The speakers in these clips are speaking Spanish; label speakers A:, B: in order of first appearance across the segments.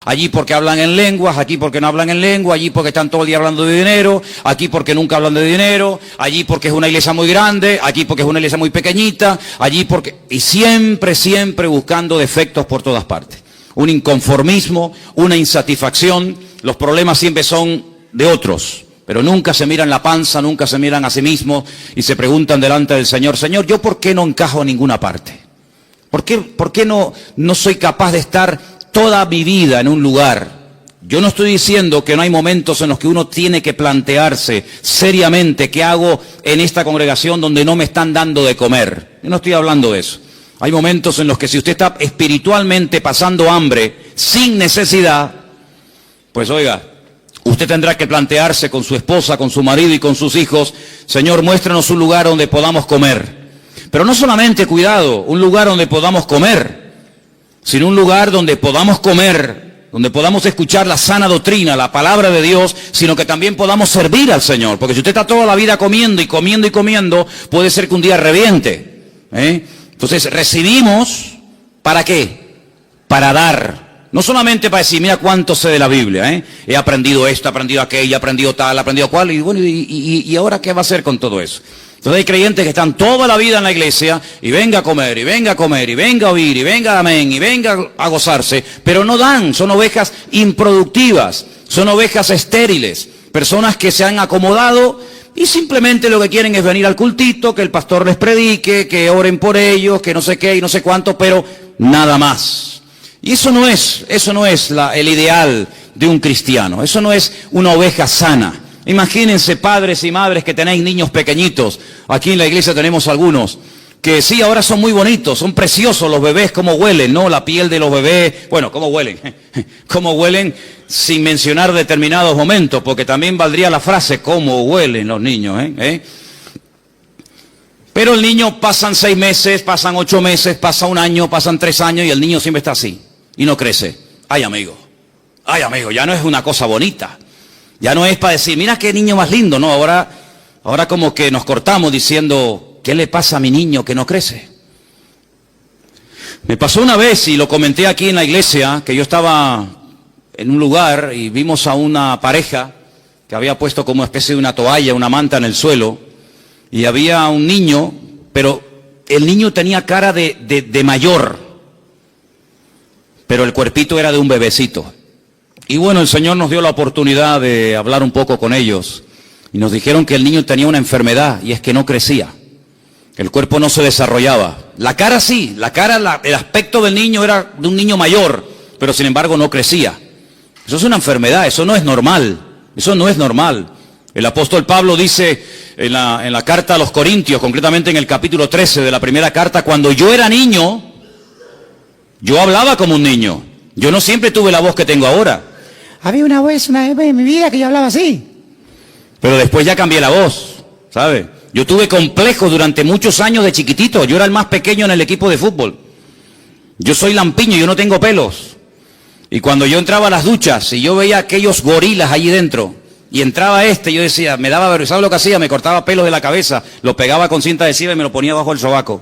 A: Allí porque hablan en lenguas, aquí porque no hablan en lengua, allí porque están todo el día hablando de dinero, aquí porque nunca hablan de dinero, allí porque es una iglesia muy grande, aquí porque es una iglesia muy pequeñita, allí porque... Y siempre, siempre buscando defectos por todas partes. Un inconformismo, una insatisfacción, los problemas siempre son de otros, pero nunca se miran la panza, nunca se miran a sí mismos y se preguntan delante del Señor, Señor, ¿yo por qué no encajo en ninguna parte? ¿Por qué no soy capaz de estar toda mi vida en un lugar? Yo no estoy diciendo que no hay momentos en los que uno tiene que plantearse seriamente qué hago en esta congregación donde no me están dando de comer. Yo no estoy hablando de eso. Hay momentos en los que si usted está espiritualmente pasando hambre, sin necesidad, pues oiga, usted tendrá que plantearse con su esposa, con su marido y con sus hijos, Señor, muéstranos un lugar donde podamos comer. Pero no solamente, cuidado, un lugar donde podamos comer, sino un lugar donde podamos comer, donde podamos escuchar la sana doctrina, la palabra de Dios, sino que también podamos servir al Señor. Porque si usted está toda la vida comiendo y comiendo y comiendo, puede ser que un día reviente. Entonces, recibimos, ¿para qué? Para dar. No solamente para decir, mira cuánto sé de la Biblia, he aprendido esto, he aprendido aquello, he aprendido tal, he aprendido cual, y bueno, ¿y ahora qué va a hacer con todo eso? Entonces hay creyentes que están toda la vida en la iglesia, y venga a comer, y venga a comer, y venga a oír, y venga amén, y venga a gozarse, pero no dan, son ovejas improductivas, son ovejas estériles, personas que se han acomodado y simplemente lo que quieren es venir al cultito, que el pastor les predique, que oren por ellos, que no sé qué y no sé cuánto, pero nada más. Y eso no es el ideal de un cristiano, eso no es una oveja sana. Imagínense padres y madres que tenéis niños pequeñitos, aquí en la iglesia tenemos algunos, que sí, ahora son muy bonitos, son preciosos los bebés, cómo huelen, ¿no? La piel de los bebés, bueno, cómo huelen, cómo huelen sin mencionar determinados momentos, porque también valdría la frase, cómo huelen los niños, Pero el niño pasan 6 meses, pasan 8 meses, pasa 1 año, pasan 3 años y el niño siempre está así y no crece. Ay amigo, ya no es una cosa bonita. Ya no es para decir, mira qué niño más lindo, no, ahora como que nos cortamos diciendo, ¿qué le pasa a mi niño que no crece? Me pasó una vez y lo comenté aquí en la iglesia, que yo estaba en un lugar y vimos a una pareja que había puesto como especie de una toalla, una manta en el suelo, y había un niño, pero el niño tenía cara de mayor, pero el cuerpito era de un bebecito. Y bueno, el Señor nos dio la oportunidad de hablar un poco con ellos. Y nos dijeron que el niño tenía una enfermedad, y es que no crecía. El cuerpo no se desarrollaba. La cara sí, el aspecto del niño era de un niño mayor, pero sin embargo no crecía. Eso es una enfermedad, eso no es normal. Eso no es normal. El apóstol Pablo dice en la carta a los Corintios, concretamente en el capítulo 13 de la primera carta, cuando yo era niño, yo hablaba como un niño. Yo no siempre tuve la voz que tengo ahora. Había una vez en mi vida que yo hablaba así. Pero después ya cambié la voz, ¿sabe? Yo tuve complejos durante muchos años de chiquitito. Yo era el más pequeño en el equipo de fútbol. Yo soy lampiño, yo no tengo pelos. Y cuando yo entraba a las duchas y yo veía aquellos gorilas allí dentro, y entraba yo decía, me daba vergüenza. ¿Sabes lo que hacía? Me cortaba pelos de la cabeza, lo pegaba con cinta adhesiva y me lo ponía bajo el sobaco,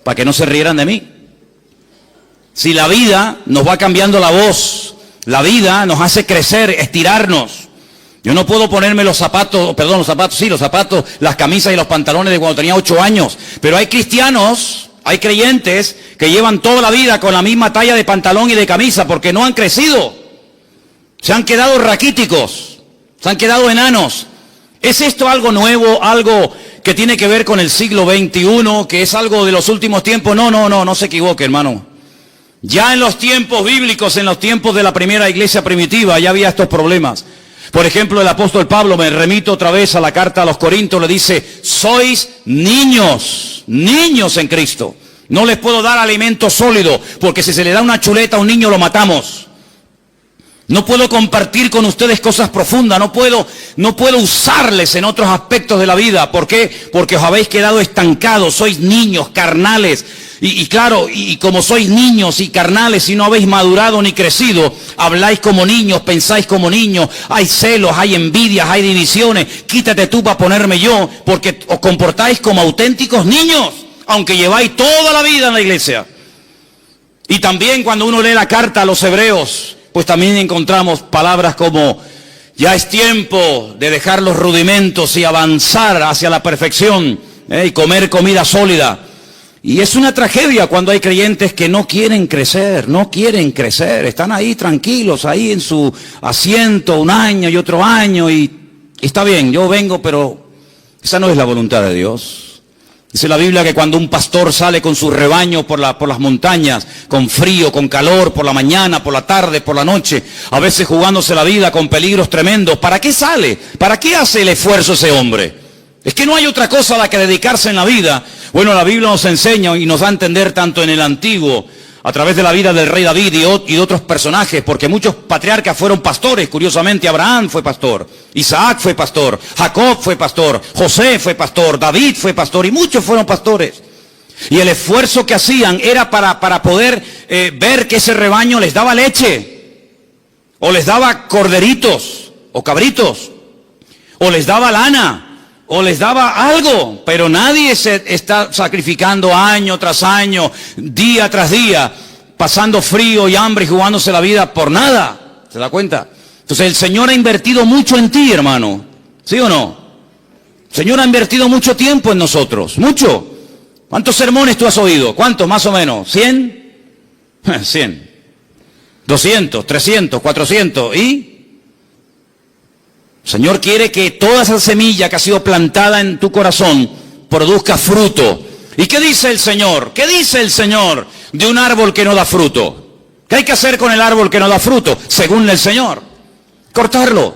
A: para que no se rieran de mí. Si la vida nos va cambiando la voz, la vida nos hace crecer, estirarnos. Yo no puedo ponerme los zapatos, las camisas y los pantalones de cuando tenía 8 años. Pero hay cristianos, hay creyentes que llevan toda la vida con la misma talla de pantalón y de camisa porque no han crecido. Se han quedado raquíticos, se han quedado enanos. ¿Es esto algo nuevo, algo que tiene que ver con el siglo XXI, que es algo de los últimos tiempos? No se equivoque, hermano. Ya en los tiempos bíblicos, en los tiempos de la primera iglesia primitiva, ya había estos problemas. Por ejemplo, el apóstol Pablo, me remito otra vez a la carta a los Corintios, le dice, sois niños en Cristo. No les puedo dar alimento sólido, porque si se le da una chuleta a un niño lo matamos. No puedo compartir con ustedes cosas profundas, no puedo usarles en otros aspectos de la vida. ¿Por qué? Porque os habéis quedado estancados, sois niños, carnales. Y claro, y como sois niños y carnales y no habéis madurado ni crecido, habláis como niños, pensáis como niños, hay celos, hay envidias, hay divisiones. Quítate tú para ponerme yo, porque os comportáis como auténticos niños, aunque lleváis toda la vida en la iglesia. Y también cuando uno lee la carta a los hebreos, pues también encontramos palabras como: ya es tiempo de dejar los rudimentos y avanzar hacia la perfección, y comer comida sólida. Y es una tragedia cuando hay creyentes que no quieren crecer, están ahí tranquilos, ahí en su asiento un año y otro año, y está bien, yo vengo, pero esa no es la voluntad de Dios. Dice la Biblia que cuando un pastor sale con su rebaño por las montañas, con frío, con calor, por la mañana, por la tarde, por la noche, a veces jugándose la vida con peligros tremendos, ¿para qué sale? ¿Para qué hace el esfuerzo ese hombre? Es que no hay otra cosa a la que dedicarse en la vida. Bueno, la Biblia nos enseña y nos da a entender tanto en el Antiguo, a través de la vida del rey David y de otros personajes, porque muchos patriarcas fueron pastores. Curiosamente, Abraham fue pastor, Isaac fue pastor, Jacob fue pastor, José fue pastor, David fue pastor, y muchos fueron pastores. Y el esfuerzo que hacían era para poder ver que ese rebaño les daba leche, o les daba corderitos, o cabritos, o les daba lana, o les daba algo, pero nadie se está sacrificando año tras año, día tras día, pasando frío y hambre y jugándose la vida por nada. ¿Se da cuenta? Entonces el Señor ha invertido mucho en ti, hermano. ¿Sí o no? El Señor ha invertido mucho tiempo en nosotros, mucho. ¿Cuántos sermones tú has oído? ¿Cuántos más o menos? ¿100? 100. 200, 300, 400 y... El Señor quiere que toda esa semilla que ha sido plantada en tu corazón produzca fruto. ¿Y qué dice el Señor? ¿Qué dice el Señor de un árbol que no da fruto? ¿Qué hay que hacer con el árbol que no da fruto? Según el Señor. Cortarlo.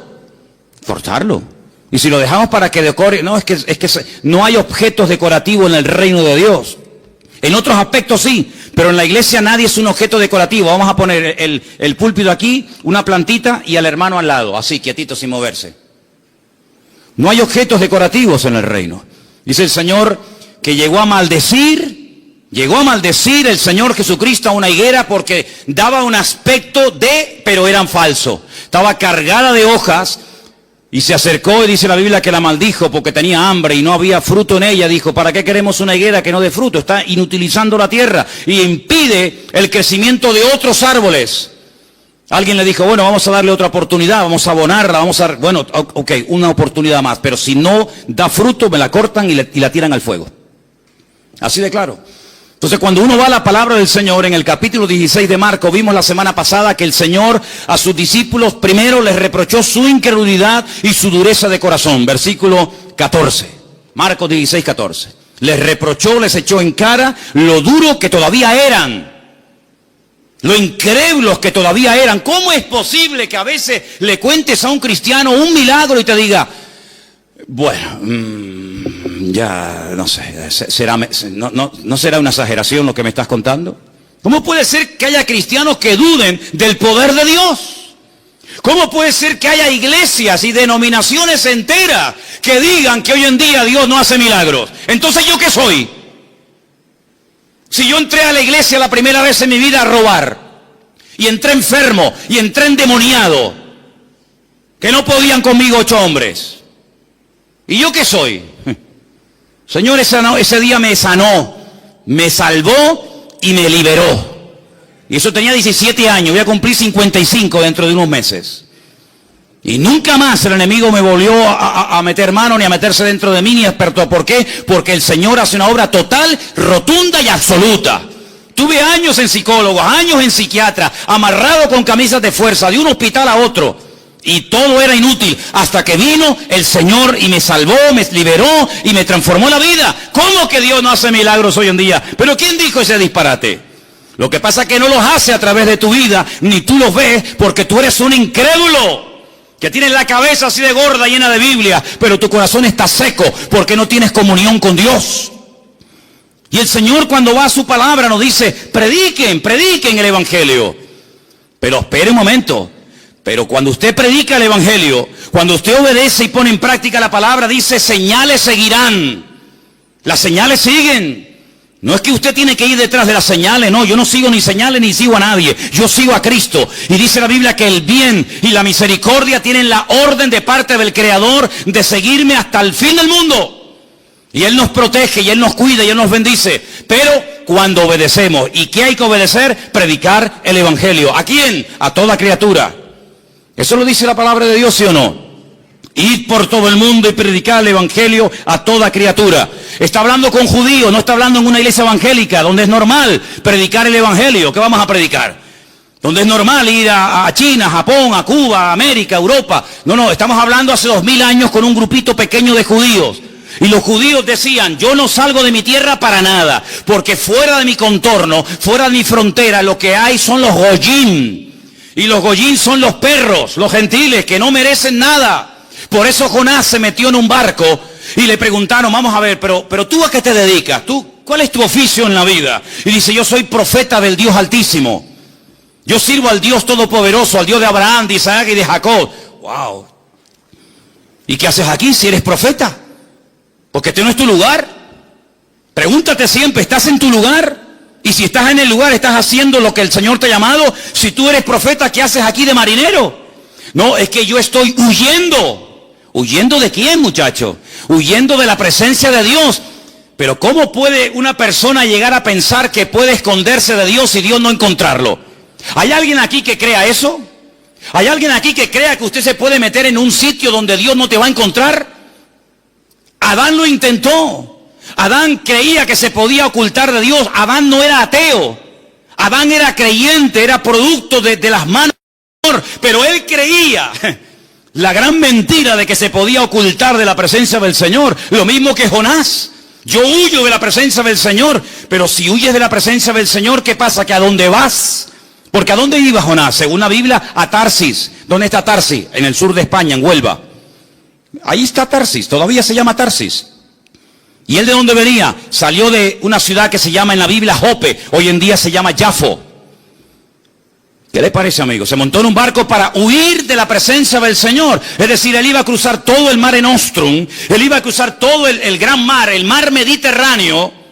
A: Y si lo dejamos para que decore, no, es que no hay objetos decorativos en el reino de Dios. En otros aspectos sí, pero en la iglesia nadie es un objeto decorativo. Vamos a poner el púlpito aquí, una plantita y al hermano al lado, así, quietito, sin moverse. No hay objetos decorativos en el reino. Dice el Señor que llegó a maldecir el Señor Jesucristo a una higuera porque daba un aspecto pero eran falsos. Estaba cargada de hojas y se acercó y dice la Biblia que la maldijo porque tenía hambre y no había fruto en ella. Dijo: ¿para qué queremos una higuera que no dé fruto? Está inutilizando la tierra y impide el crecimiento de otros árboles. Alguien le dijo: bueno, vamos a darle otra oportunidad, vamos a abonarla, bueno, ok, una oportunidad más, pero si no da fruto, me la cortan y la tiran al fuego. Así de claro. Entonces, cuando uno va a la palabra del Señor, en el capítulo 16 de Marcos, vimos la semana pasada que el Señor a sus discípulos primero les reprochó su incredulidad y su dureza de corazón. Versículo 14, Marcos 16, 14. Les reprochó, les echó en cara lo duro que todavía eran. Lo incrédulos que todavía eran. ¿Cómo es posible que a veces le cuentes a un cristiano un milagro y te diga: bueno, ya no sé, no será una exageración lo que me estás contando? ¿Cómo puede ser que haya cristianos que duden del poder de Dios? ¿Cómo puede ser que haya iglesias y denominaciones enteras que digan que hoy en día Dios no hace milagros? Entonces, ¿yo qué soy? Si yo entré a la iglesia la primera vez en mi vida a robar, y entré enfermo, y entré endemoniado, que no podían conmigo 8 hombres. ¿Y yo qué soy? Señor, ese día me sanó, me salvó y me liberó. Y eso tenía 17 años, voy a cumplir 55 dentro de unos meses. Y nunca más el enemigo me volvió a meter mano ni a meterse dentro de mí ni experto. ¿Por qué? Porque el Señor hace una obra total, rotunda y absoluta. Tuve años en psicólogos, años en psiquiatra, amarrado con camisas de fuerza, de un hospital a otro. Y todo era inútil, hasta que vino el Señor y me salvó, me liberó y me transformó la vida. ¿Cómo que Dios no hace milagros hoy en día? ¿Pero quién dijo ese disparate? Lo que pasa es que no los hace a través de tu vida, ni tú los ves, porque tú eres un incrédulo. Que tienes la cabeza así de gorda, llena de Biblia, pero tu corazón está seco porque no tienes comunión con Dios. Y el Señor, cuando va a su palabra, nos dice: prediquen el Evangelio. Pero espere un momento. Pero cuando usted predica el Evangelio, cuando usted obedece y pone en práctica la palabra, dice: señales seguirán. Las señales siguen. No es que usted tiene que ir detrás de las señales, no, yo no sigo ni señales ni sigo a nadie, yo sigo a Cristo. Y dice la Biblia que el bien y la misericordia tienen la orden de parte del Creador de seguirme hasta el fin del mundo. Y Él nos protege, y Él nos cuida, y Él nos bendice. Pero cuando obedecemos, ¿y qué hay que obedecer? Predicar el evangelio. ¿A quién? A toda criatura. ¿Eso lo dice la palabra de Dios, sí o no? Ir por todo el mundo y predicar el evangelio a toda criatura. Está hablando con judíos, no está hablando en una iglesia evangélica, donde es normal predicar el evangelio. ¿Qué vamos a predicar? Donde es normal ir a China, Japón, a Cuba, a América, a Europa. No, estamos hablando hace 2000 años con un grupito pequeño de judíos. Y los judíos decían, yo no salgo de mi tierra para nada, porque fuera de mi contorno, fuera de mi frontera, lo que hay son los goyim. Y los goyim son los perros, los gentiles, que no merecen nada. Por eso Jonás se metió en un barco y le preguntaron, vamos a ver, pero ¿tú a qué te dedicas? ¿Cuál es tu oficio en la vida? Y dice, yo soy profeta del Dios Altísimo. Yo sirvo al Dios Todopoderoso, al Dios de Abraham, de Isaac y de Jacob. ¡Wow! ¿Y qué haces aquí si eres profeta? Porque este no es tu lugar. Pregúntate siempre, ¿estás en tu lugar? Y si estás en el lugar, ¿estás haciendo lo que el Señor te ha llamado? Si tú eres profeta, ¿qué haces aquí de marinero? No, es que yo estoy huyendo. ¿Huyendo de quién, muchacho? Huyendo de la presencia de Dios. Pero ¿cómo puede una persona llegar a pensar que puede esconderse de Dios y Dios no encontrarlo? ¿Hay alguien aquí que crea eso? ¿Hay alguien aquí que crea que usted se puede meter en un sitio donde Dios no te va a encontrar? Adán lo intentó. Adán creía que se podía ocultar de Dios. Adán no era ateo. Adán era creyente, era producto de las manos del Señor. Pero él creía la gran mentira de que se podía ocultar de la presencia del Señor. Lo mismo que Jonás. Yo huyo de la presencia del Señor. Pero si huyes de la presencia del Señor, ¿qué pasa? ¿Que a dónde vas? Porque ¿a dónde iba Jonás? Según la Biblia, a Tarsis. ¿Dónde está Tarsis? En el sur de España, en Huelva. Ahí está Tarsis, todavía se llama Tarsis. ¿Y él de dónde venía? Salió de una ciudad que se llama en la Biblia Jope, hoy en día se llama Jafo. ¿Qué le parece, amigo? Se montó en un barco para huir de la presencia del Señor. Es decir, él iba a cruzar todo el Mare Nostrum, él iba a cruzar todo el gran mar, el mar Mediterráneo,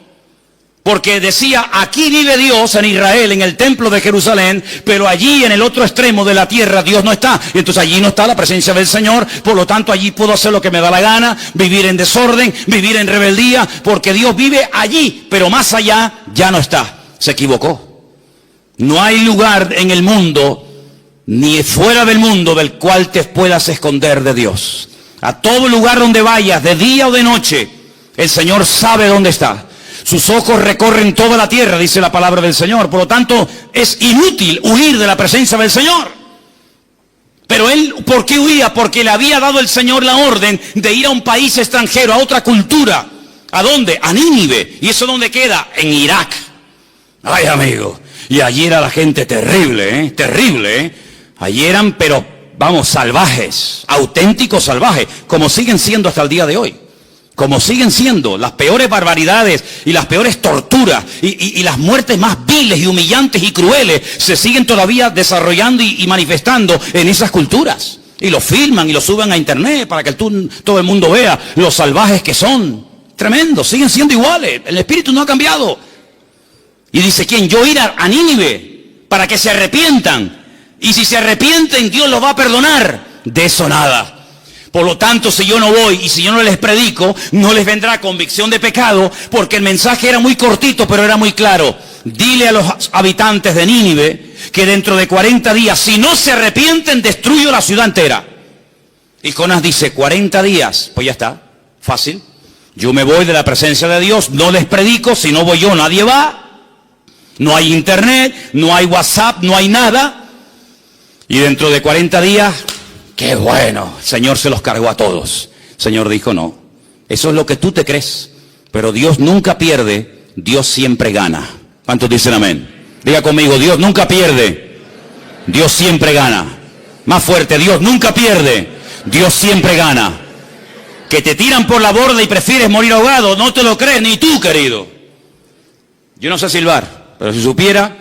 A: porque decía, aquí vive Dios en Israel, en el templo de Jerusalén, pero allí en el otro extremo de la tierra Dios no está. Y entonces allí no está la presencia del Señor, por lo tanto allí puedo hacer lo que me da la gana, vivir en desorden, vivir en rebeldía, porque Dios vive allí, pero más allá ya no está. Se equivocó. No hay lugar en el mundo, ni fuera del mundo, del cual te puedas esconder de Dios. A todo lugar donde vayas, de día o de noche, el Señor sabe dónde está. Sus ojos recorren toda la tierra, dice la palabra del Señor. Por lo tanto, es inútil huir de la presencia del Señor. Pero él, ¿por qué huía? Porque le había dado el Señor la orden de ir a un país extranjero, a otra cultura. ¿A dónde? A Nínive. ¿Y eso dónde queda? En Irak. Ay, amigo. Y allí era la gente terrible, terrible, Allí eran, pero, vamos, salvajes, auténticos salvajes, como siguen siendo hasta el día de hoy. Como siguen siendo las peores barbaridades y las peores torturas y las muertes más viles y humillantes y crueles se siguen todavía desarrollando y manifestando en esas culturas. Y lo filman y lo suben a internet para que todo el mundo vea los salvajes que son. Tremendo, siguen siendo iguales. El espíritu no ha cambiado. Y dice, ¿quién? Yo ir a Nínive para que se arrepientan. Y si se arrepienten, Dios los va a perdonar. De eso nada. Por lo tanto, si yo no voy y si yo no les predico, no les vendrá convicción de pecado, porque el mensaje era muy cortito, pero era muy claro. Dile a los habitantes de Nínive que dentro de 40 días, si no se arrepienten, destruyo la ciudad entera. Y Jonás dice, 40 días, pues ya está, fácil. Yo me voy de la presencia de Dios, no les predico, si no voy yo, nadie va. No hay internet, no hay WhatsApp, no hay nada. Y dentro de 40 días... ¡Qué bueno! El Señor se los cargó a todos. El Señor dijo, no, eso es lo que tú te crees. Pero Dios nunca pierde, Dios siempre gana. ¿Cuántos dicen amén? Diga conmigo, Dios nunca pierde, Dios siempre gana. Más fuerte, Dios nunca pierde, Dios siempre gana. Que te tiran por la borda y prefieres morir ahogado, no te lo crees ni tú, querido. Yo no sé silbar, pero si supiera,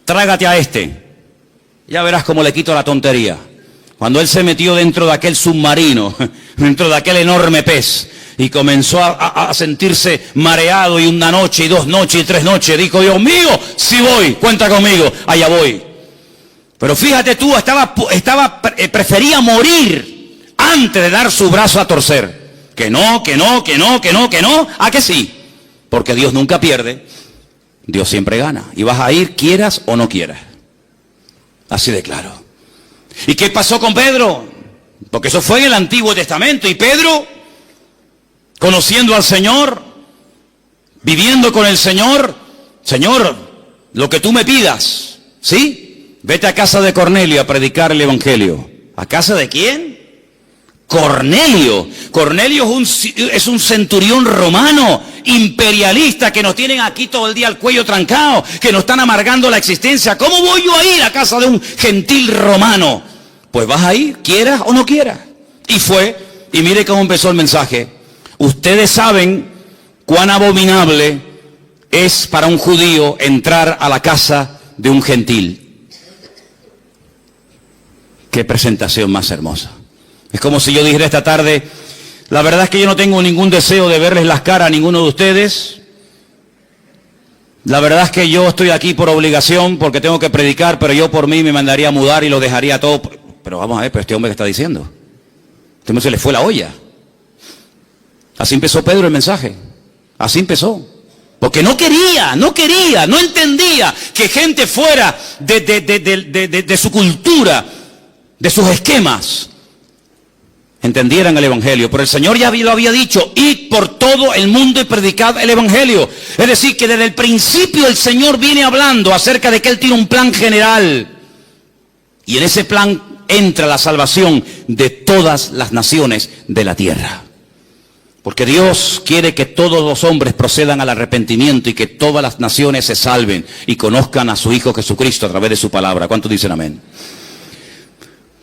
A: trágate a este. Ya verás cómo le quito la tontería. Cuando él se metió dentro de aquel submarino, dentro de aquel enorme pez, y comenzó a sentirse mareado, y una noche, y 2 noches, y 3 noches, dijo, Dios mío, sí voy, cuenta conmigo, allá voy. Pero fíjate tú, prefería morir antes de dar su brazo a torcer. Que no, ¿a que sí? porque Dios nunca pierde, Dios siempre gana. Y vas a ir quieras o no quieras. Así de claro. ¿Y qué pasó con Pedro? Porque eso fue en el Antiguo Testamento. Y Pedro, conociendo al Señor, viviendo con el Señor, Señor, lo que tú me pidas, ¿sí? Vete a casa de Cornelio a predicar el Evangelio. ¿A casa de quién? Cornelio. Cornelio es un centurión romano, imperialista, que nos tienen aquí todo el día al cuello trancado, que nos están amargando la existencia. ¿Cómo voy yo a ir a casa de un gentil romano? Pues vas a ir, quieras o no quieras. Y fue, y mire cómo empezó el mensaje. Ustedes saben cuán abominable es para un judío entrar a la casa de un gentil. Qué presentación más hermosa. Es como si yo dijera esta tarde, la verdad es que yo no tengo ningún deseo de verles las caras a ninguno de ustedes. La verdad es que yo estoy aquí por obligación, porque tengo que predicar, pero yo por mí me mandaría a mudar y lo dejaría todo. Pero vamos a ver, pero este hombre que está diciendo. Este hombre se le fue la olla. Así empezó Pedro el mensaje. Así empezó. Porque no entendía que gente fuera de su cultura, de sus esquemas, entendieran el Evangelio. Pero el Señor ya lo había dicho, id por todo el mundo y predicad el Evangelio. Es decir, que desde el principio el Señor viene hablando acerca de que Él tiene un plan general. Y en ese plan entra la salvación de todas las naciones de la tierra. Porque Dios quiere que todos los hombres procedan al arrepentimiento y que todas las naciones se salven y conozcan a su Hijo Jesucristo a través de su palabra. ¿Cuántos dicen amén?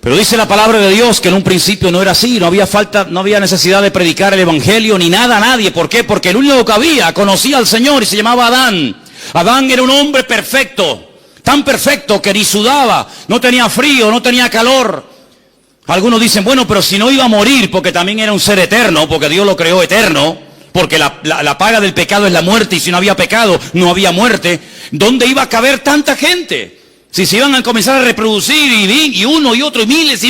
A: Pero dice la palabra de Dios que en un principio no era así, no había necesidad de predicar el Evangelio ni nada a nadie. ¿Por qué? Porque el único que había conocía al Señor y se llamaba Adán. Adán era un hombre perfecto, tan perfecto que ni sudaba, no tenía frío, no tenía calor. Algunos dicen, bueno, pero si no iba a morir, porque también era un ser eterno, porque Dios lo creó eterno, porque la paga del pecado es la muerte, y si no había pecado, no había muerte. ¿Dónde iba a caber tanta gente? Si se iban a comenzar a reproducir, y uno y otro, y miles,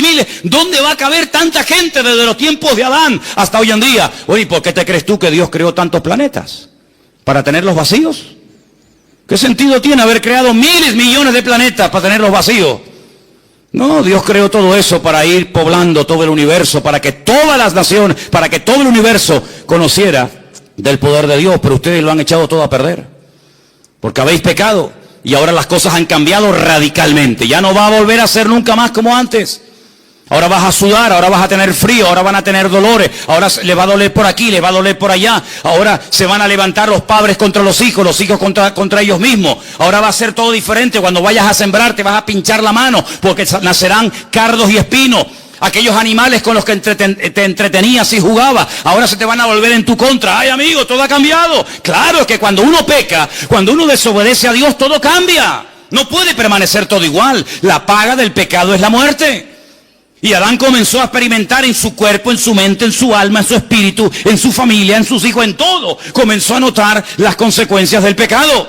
A: ¿dónde va a caber tanta gente desde los tiempos de Adán hasta hoy en día? Oye, ¿por qué te crees tú que Dios creó tantos planetas? ¿Para tenerlos vacíos? ¿Qué sentido tiene haber creado miles, millones de planetas para tenerlos vacíos? No, Dios creó todo eso para ir poblando todo el universo, para que todas las naciones, para que todo el universo conociera del poder de Dios, pero ustedes lo han echado todo a perder, porque habéis pecado. Y ahora las cosas han cambiado radicalmente. Ya no va a volver a ser nunca más como antes. Ahora vas a sudar, ahora vas a tener frío, ahora van a tener dolores, ahora le va a doler por aquí, le va a doler por allá. Ahora se van a levantar los padres contra los hijos contra ellos mismos. Ahora va a ser todo diferente. Cuando vayas a sembrar te vas a pinchar la mano, porque nacerán cardos y espinos. Aquellos animales con los que te entretenías y jugabas, ahora se te van a volver en tu contra. Ay, amigo, todo ha cambiado. Claro, es que cuando uno peca, cuando uno desobedece a Dios, todo cambia. No puede permanecer todo igual. La paga del pecado es la muerte. Y Adán comenzó a experimentar en su cuerpo, en su mente, en su alma, en su espíritu, en su familia, en sus hijos, en todo. Comenzó a notar las consecuencias del pecado.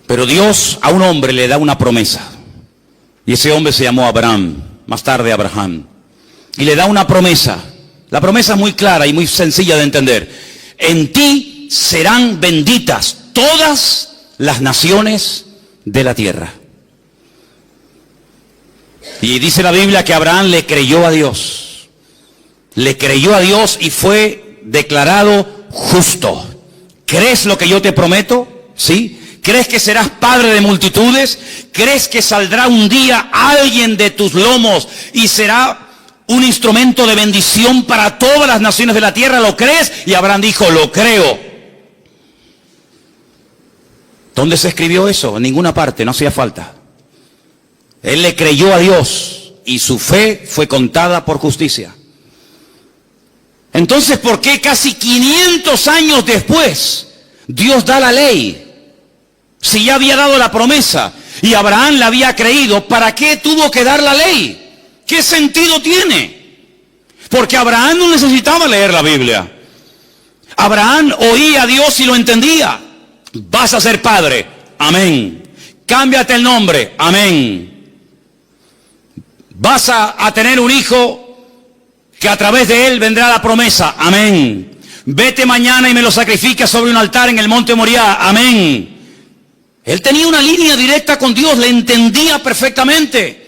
A: Pero Dios a un hombre le da una promesa. Y ese hombre se llamó Abraham, más tarde Abraham. Y le da una promesa. La promesa es muy clara y muy sencilla de entender. En ti serán benditas todas las naciones de la tierra. Y dice la Biblia que Abraham le creyó a Dios. Le creyó a Dios y fue declarado justo. ¿Crees lo que yo te prometo? ¿Sí? ¿Crees que serás padre de multitudes? ¿Crees que saldrá un día alguien de tus lomos y será un instrumento de bendición para todas las naciones de la tierra? ¿Lo crees? Y Abraham dijo, lo creo. ¿Dónde se escribió eso? En ninguna parte, no hacía falta. Él le creyó a Dios y su fe fue contada por justicia. Entonces, ¿por qué casi 500 años después Dios da la ley? Si ya había dado la promesa y Abraham la había creído, ¿para qué tuvo que dar la ley? ¿Qué sentido tiene? Porque Abraham no necesitaba leer la Biblia. Abraham oía a Dios y lo entendía. Vas a ser padre, amén. Cámbiate el nombre, amén. Vas a tener un hijo que a través de él vendrá la promesa, amén. Vete mañana y me lo sacrificas sobre un altar en el monte Moriah. Amén. Él tenía una línea directa con Dios, le entendía perfectamente.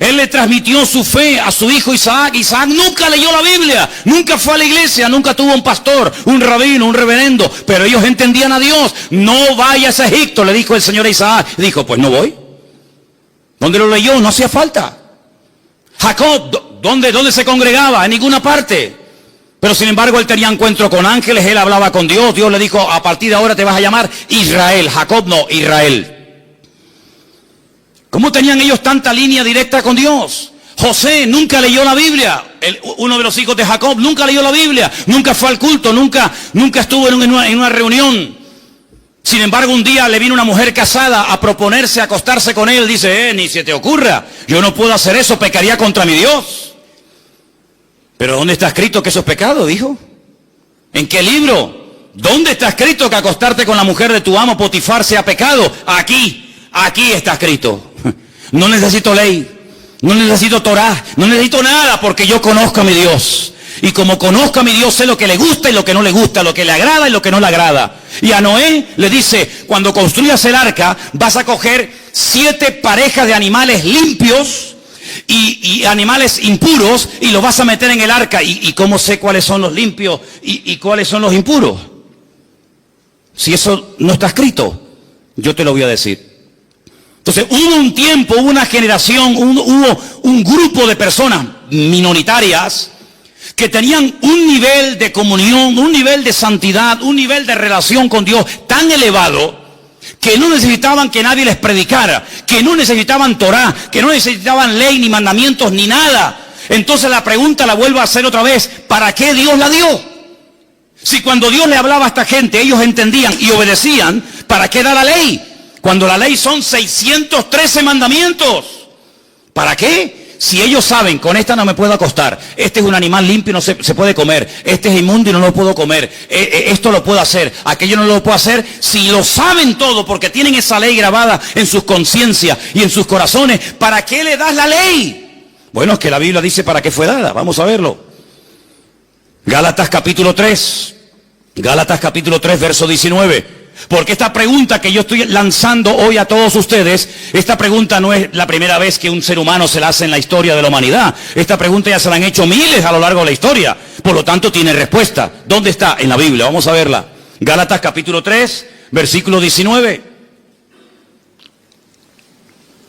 A: Él le transmitió su fe a su hijo Isaac. Isaac nunca leyó la Biblia, nunca fue a la iglesia, nunca tuvo un pastor, un rabino, un reverendo, pero ellos entendían a Dios. No vayas a Egipto, le dijo el Señor a Isaac. Dijo, pues no voy. ¿Dónde lo leyó? No hacía falta. Jacob, ¿dónde se congregaba? En ninguna parte. Pero sin embargo él tenía encuentro con ángeles, él hablaba con Dios. Dios le dijo, a partir de ahora te vas a llamar Israel. Jacob no, Israel. ¿Cómo tenían ellos tanta línea directa con Dios? José nunca leyó la Biblia. Uno de los hijos de Jacob nunca leyó la Biblia. Nunca fue al culto, nunca estuvo en una reunión. Sin embargo, un día le vino una mujer casada a proponerse acostarse con él. Dice, ni se te ocurra, yo no puedo hacer eso, pecaría contra mi Dios. Pero ¿dónde está escrito que eso es pecado? Dijo. ¿En qué libro? ¿Dónde está escrito que acostarte con la mujer de tu amo Potifar sea pecado? Aquí está escrito. No necesito ley, no necesito Torah, no necesito nada, porque yo conozco a mi Dios. Y como conozco a mi Dios, sé lo que le gusta y lo que no le gusta, lo que le agrada y lo que no le agrada. Y a Noé le dice, cuando construyas el arca, vas a coger 7 parejas de animales limpios y animales impuros, y los vas a meter en el arca. ¿Y cómo sé cuáles son los limpios y cuáles son los impuros? Si eso no está escrito, yo te lo voy a decir. Entonces hubo un tiempo, hubo una generación, hubo un grupo de personas minoritarias que tenían un nivel de comunión, un nivel de santidad, un nivel de relación con Dios tan elevado que no necesitaban que nadie les predicara, que no necesitaban Torah, que no necesitaban ley ni mandamientos ni nada. Entonces la pregunta la vuelvo a hacer otra vez, ¿para qué Dios la dio? Si cuando Dios le hablaba a esta gente ellos entendían y obedecían, ¿para qué da la ley? Cuando la ley son 613 mandamientos. ¿Para qué? Si ellos saben, con esta no me puedo acostar, este es un animal limpio y no se puede comer, este es inmundo y no lo puedo comer, esto lo puedo hacer, aquello no lo puedo hacer. Si lo saben todo porque tienen esa ley grabada en sus conciencias y en sus corazones, ¿para qué le das la ley? Bueno, es que la Biblia dice para qué fue dada. Vamos a verlo. Gálatas capítulo 3, verso 19. Porque esta pregunta que yo estoy lanzando hoy a todos ustedes, esta pregunta no es la primera vez que un ser humano se la hace en la historia de la humanidad. Esta pregunta ya se la han hecho miles a lo largo de la historia. Por lo tanto, tiene respuesta. ¿Dónde está? En la Biblia. Vamos a verla. Gálatas capítulo 3, versículo 19.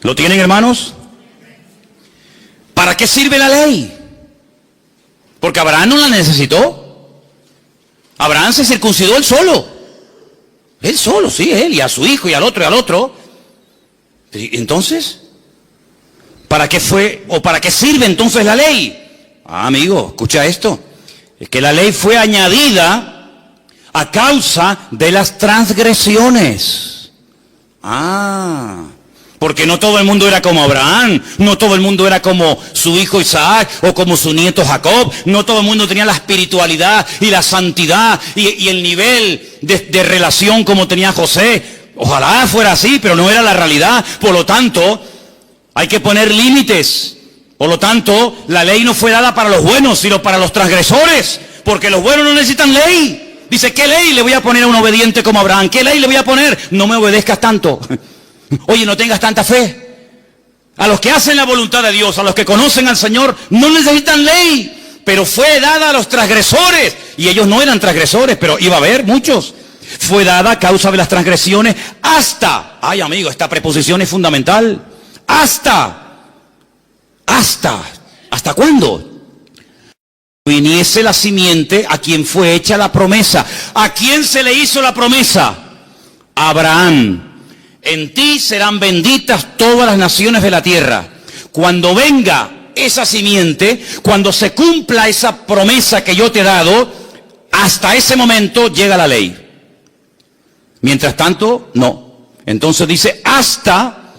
A: ¿Lo tienen, hermanos? ¿Para qué sirve la ley? Porque Abraham no la necesitó. Abraham se circuncidó él solo. Él solo, sí, él, y a su hijo, y al otro, y al otro. Entonces, ¿para qué fue, o para qué sirve entonces la ley? Amigo, escucha esto. Es que la ley fue añadida a causa de las transgresiones. Porque no todo el mundo era como Abraham, no todo el mundo era como su hijo Isaac o como su nieto Jacob, no todo el mundo tenía la espiritualidad y la santidad y el nivel de relación como tenía José. Ojalá fuera así, pero no era la realidad. Por lo tanto, hay que poner límites. Por lo tanto, la ley no fue dada para los buenos, sino para los transgresores, porque los buenos no necesitan ley. Dice, ¿qué ley le voy a poner a un obediente como Abraham? ¿Qué ley le voy a poner? No me obedezcas tanto. Oye, no tengas tanta fe. A los que hacen la voluntad de Dios, a los que conocen al Señor, no necesitan ley, pero fue dada a los transgresores. Y ellos no eran transgresores, pero iba a haber muchos. Fue dada a causa de las transgresiones hasta, ay amigo, esta preposición es fundamental. ¿Hasta cuándo? Viniese la simiente a quien fue hecha la promesa. ¿A quién se le hizo la promesa? A Abraham. En ti serán benditas todas las naciones de la tierra. Cuando venga esa simiente, cuando se cumpla esa promesa que yo te he dado, hasta ese momento llega la ley. Mientras tanto, no. Entonces dice, hasta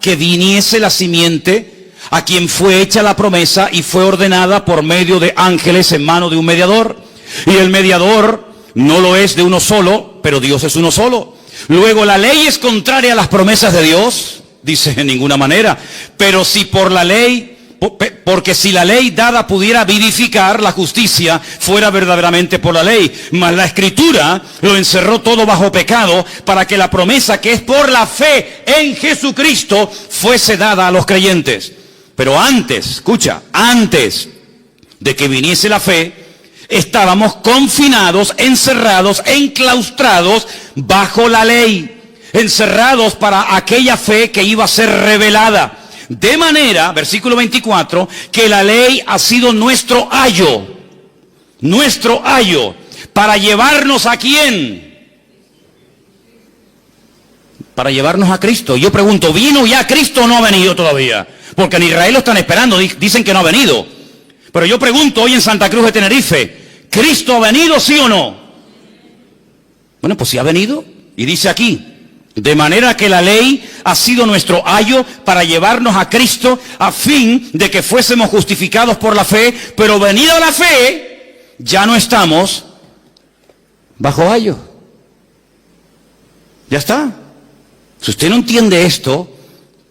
A: que viniese la simiente a quien fue hecha la promesa y fue ordenada por medio de ángeles en mano de un mediador. Y el mediador no lo es de uno solo, pero Dios es uno solo. Luego, ¿la ley es contraria a las promesas de Dios? Dice, en ninguna manera. Pero si por la ley, Porque si la ley dada pudiera vivificar, la justicia fuera verdaderamente por la ley. Mas la Escritura lo encerró todo bajo pecado, para que la promesa que es por la fe en Jesucristo fuese dada a los creyentes. Pero antes, escucha, antes de que viniese la fe, estábamos confinados, encerrados, enclaustrados bajo la ley, encerrados para aquella fe que iba a ser revelada. De manera, versículo 24, que la ley ha sido nuestro ayo, para llevarnos ¿a quién? Para llevarnos a Cristo. Yo pregunto, ¿vino ya Cristo o no ha venido todavía? Porque en Israel lo están esperando, dicen que no ha venido. Pero yo pregunto hoy en Santa Cruz de Tenerife, ¿Cristo ha venido, sí o no? Bueno, pues sí ha venido, y dice aquí, de manera que la ley ha sido nuestro ayo para llevarnos a Cristo, a fin de que fuésemos justificados por la fe, pero venida la fe, ya no estamos bajo ayo. Ya está. Si usted no entiende esto,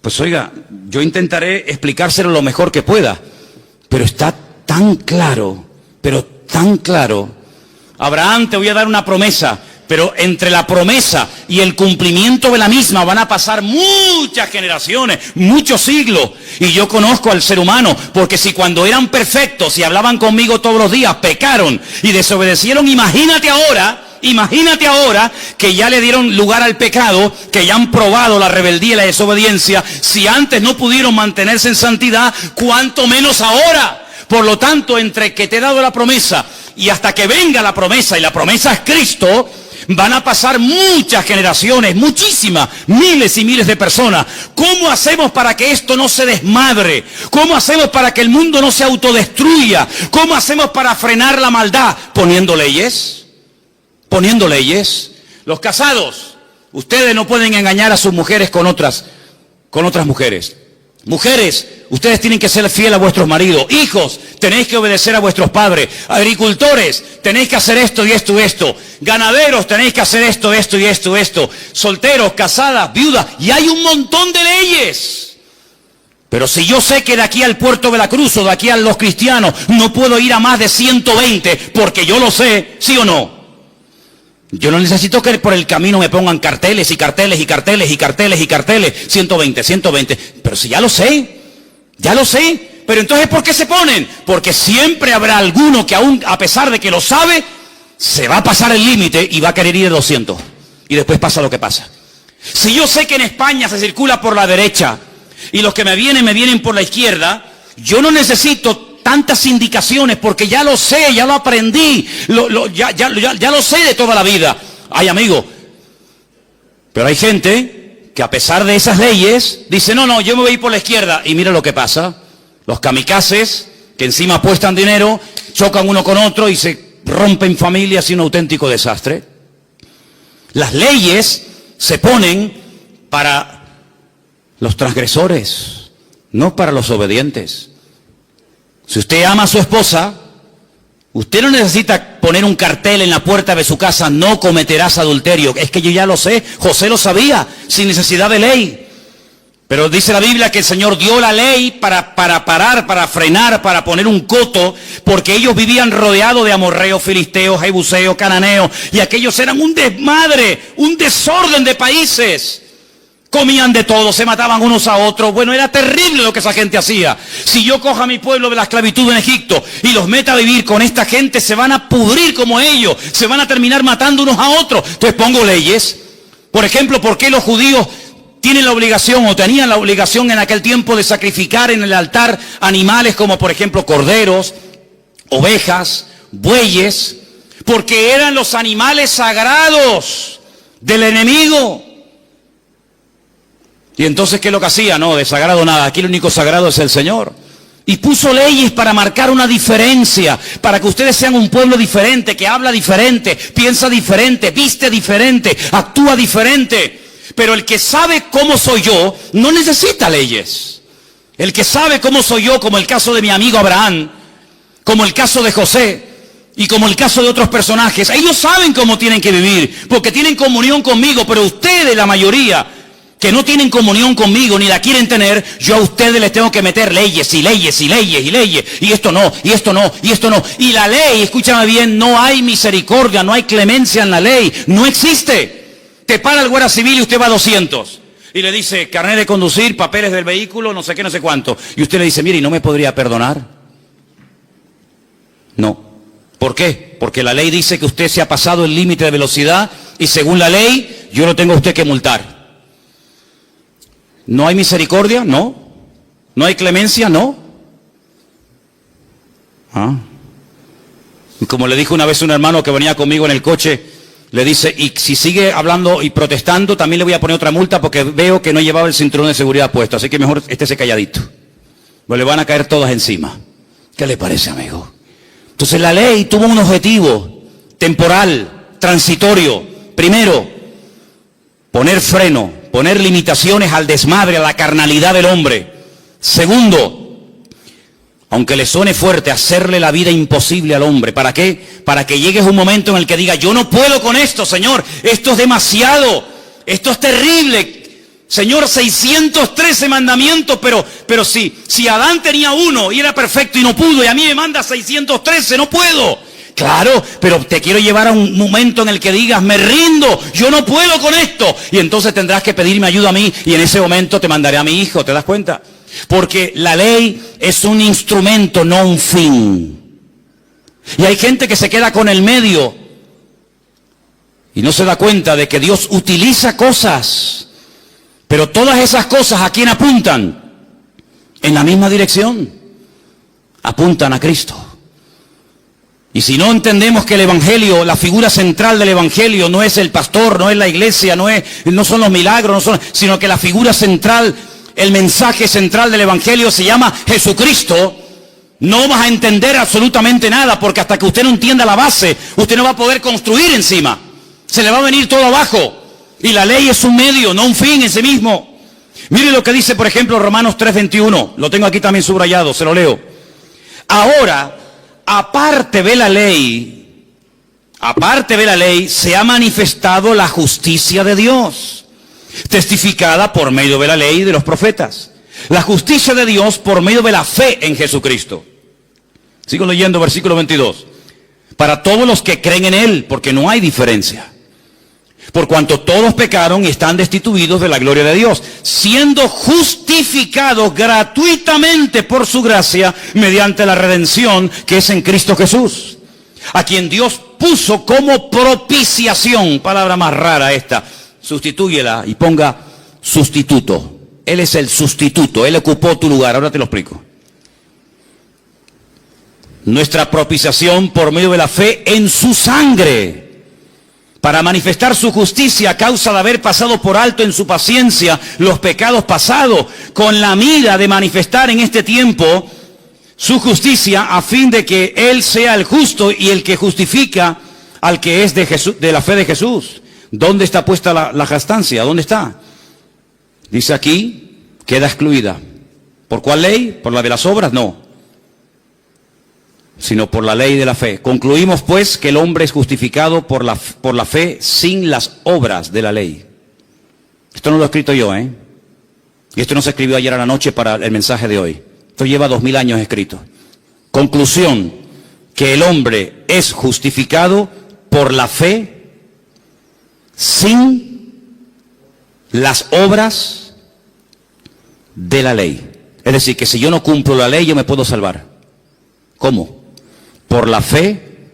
A: pues oiga, yo intentaré explicárselo lo mejor que pueda, pero está tan claro, pero tan claro. Abraham, te voy a dar una promesa, pero entre la promesa y el cumplimiento de la misma van a pasar muchas generaciones, muchos siglos. Y yo conozco al ser humano, porque si cuando eran perfectos y hablaban conmigo todos los días, pecaron y desobedecieron, imagínate ahora que ya le dieron lugar al pecado, que ya han probado la rebeldía y la desobediencia. Si antes no pudieron mantenerse en santidad, ¿cuánto menos ahora? Por lo tanto, entre que te he dado la promesa y hasta que venga la promesa, y la promesa es Cristo, van a pasar muchas generaciones, muchísimas, miles y miles de personas. ¿Cómo hacemos para que esto no se desmadre? ¿Cómo hacemos para que el mundo no se autodestruya? ¿Cómo hacemos para frenar la maldad? Poniendo leyes. Poniendo leyes. Los casados, ustedes no pueden engañar a sus mujeres con otras mujeres. Mujeres, ustedes tienen que ser fieles a vuestros maridos. Hijos, tenéis que obedecer a vuestros padres. Agricultores, tenéis que hacer esto y esto y esto. Ganaderos, tenéis que hacer esto y esto. Solteros, casadas, viudas. Y hay un montón de leyes. Pero si yo sé que de aquí al Puerto de la Cruz o de aquí a los cristianos no puedo ir a más de 120, porque yo lo sé, ¿sí o no? Yo no necesito que por el camino me pongan carteles y carteles y carteles y carteles y carteles. 120. Pero si ya lo sé. Pero entonces, ¿por qué se ponen? Porque siempre habrá alguno que aún, a pesar de que lo sabe, se va a pasar el límite y va a querer ir de 200. Y después pasa lo que pasa. Si yo sé que en España se circula por la derecha y los que me vienen por la izquierda, yo no necesito tantas indicaciones, porque ya lo sé, ya lo aprendí, ya lo sé de toda la vida. Ay, amigo, pero hay gente que a pesar de esas leyes, dice, no, yo me voy a ir por la izquierda, y mira lo que pasa. Los kamikazes, que encima apuestan dinero, chocan uno con otro y se rompen familias y un auténtico desastre. Las leyes se ponen para los transgresores, no para los obedientes. Si usted ama a su esposa, usted no necesita poner un cartel en la puerta de su casa, no cometerás adulterio. Es que yo ya lo sé, José lo sabía, sin necesidad de ley. Pero dice la Biblia que el Señor dio la ley para parar, para frenar, para poner un coto, porque ellos vivían rodeados de amorreos, filisteos, jebuseos, cananeos, y aquellos eran un desmadre, un desorden de países. Comían de todo, se mataban unos a otros. Bueno, era terrible lo que esa gente hacía. Si yo cojo a mi pueblo de la esclavitud en Egipto y los meta a vivir con esta gente, se van a pudrir como ellos, se van a terminar matando unos a otros. Entonces pongo leyes. Por ejemplo, ¿por qué los judíos tienen la obligación o tenían la obligación en aquel tiempo de sacrificar en el altar animales como por ejemplo corderos, ovejas, bueyes? Porque eran los animales sagrados del enemigo. Y entonces, ¿qué es lo que hacía? No, de sagrado nada. Aquí el único sagrado es el Señor. Y puso leyes para marcar una diferencia, para que ustedes sean un pueblo diferente, que habla diferente, piensa diferente, viste diferente, actúa diferente. Pero el que sabe cómo soy yo, no necesita leyes. El que sabe cómo soy yo, como el caso de mi amigo Abraham, como el caso de José, y como el caso de otros personajes, ellos saben cómo tienen que vivir, porque tienen comunión conmigo, pero ustedes, la mayoría, que no tienen comunión conmigo ni la quieren tener, yo a ustedes les tengo que meter leyes y leyes y leyes y leyes, y esto no, y esto no, y esto no. Y la ley, escúchame bien, no hay misericordia, no hay clemencia en la ley, no existe. Te para el guardia civil y usted va a 200. Y le dice, carnet de conducir, papeles del vehículo, no sé qué, no sé cuánto. Y usted le dice, mire, ¿y no me podría perdonar? No. ¿Por qué? Porque la ley dice que usted se ha pasado el límite de velocidad y según la ley, yo lo tengo a usted que multar. ¿No hay misericordia? No. ¿No hay clemencia? No. Y como le dijo una vez un hermano que venía conmigo en el coche, le dice, y si sigue hablando y protestando, también le voy a poner otra multa porque veo que no llevaba el cinturón de seguridad puesto, así que mejor estése calladito. Pues le van a caer todas encima. ¿Qué le parece, amigo? Entonces la ley tuvo un objetivo temporal, transitorio. Primero, poner freno, poner limitaciones al desmadre, a la carnalidad del hombre. Segundo, aunque le suene fuerte, hacerle la vida imposible al hombre. ¿Para qué? Para que llegue un momento en el que diga, yo no puedo con esto, Señor, esto es demasiado, esto es terrible. Señor, 613 mandamientos, pero si Adán tenía uno y era perfecto y no pudo, y a mí me manda 613, no puedo. Claro, pero te quiero llevar a un momento en el que digas, me rindo, yo no puedo con esto. Y entonces tendrás que pedirme ayuda a mí, y en ese momento te mandaré a mi hijo, ¿te das cuenta? Porque la ley es un instrumento, no un fin. Y hay gente que se queda con el medio y no se da cuenta de que Dios utiliza cosas, pero todas esas cosas, ¿a quién apuntan? En la misma dirección. Apuntan a Cristo. Y si no entendemos que el Evangelio, la figura central del Evangelio no es el pastor, no es la iglesia, no son los milagros, sino que la figura central, el mensaje central del Evangelio se llama Jesucristo, no vas a entender absolutamente nada, porque hasta que usted no entienda la base, usted no va a poder construir encima. Se le va a venir todo abajo. Y la ley es un medio, no un fin en sí mismo. Mire lo que dice, por ejemplo, Romanos 3:21. Lo tengo aquí también subrayado, se lo leo. Ahora, aparte de la ley, se ha manifestado la justicia de Dios, testificada por medio de la ley y de los profetas. La justicia de Dios por medio de la fe en Jesucristo. Sigo leyendo versículo 22. Para todos los que creen en Él, porque no hay diferencia. Por cuanto todos pecaron y están destituidos de la gloria de Dios, siendo justificados gratuitamente por su gracia, mediante la redención que es en Cristo Jesús, a quien Dios puso como propiciación, palabra más rara esta, sustitúyela y ponga sustituto. Él es el sustituto, Él ocupó tu lugar, ahora te lo explico. Nuestra propiciación por medio de la fe en su sangre, para manifestar su justicia a causa de haber pasado por alto en su paciencia los pecados pasados, con la mira de manifestar en este tiempo su justicia, a fin de que Él sea el justo y el que justifica al que es de Jesús, de la fe de Jesús. ¿Dónde está puesta la jactancia? ¿Dónde está? Dice aquí, queda excluida. ¿Por cuál ley? ¿Por la de las obras? No, sino por la ley de la fe. Concluimos pues que el hombre es justificado por la fe sin las obras de la ley. Esto no lo he escrito yo, Y esto no se escribió ayer a la noche para el mensaje de hoy. Esto lleva 2000 años escrito. Conclusión, que el hombre es justificado por la fe sin las obras de la ley. Es decir, que si yo no cumplo la ley, yo me puedo salvar. ¿Cómo? Por la fe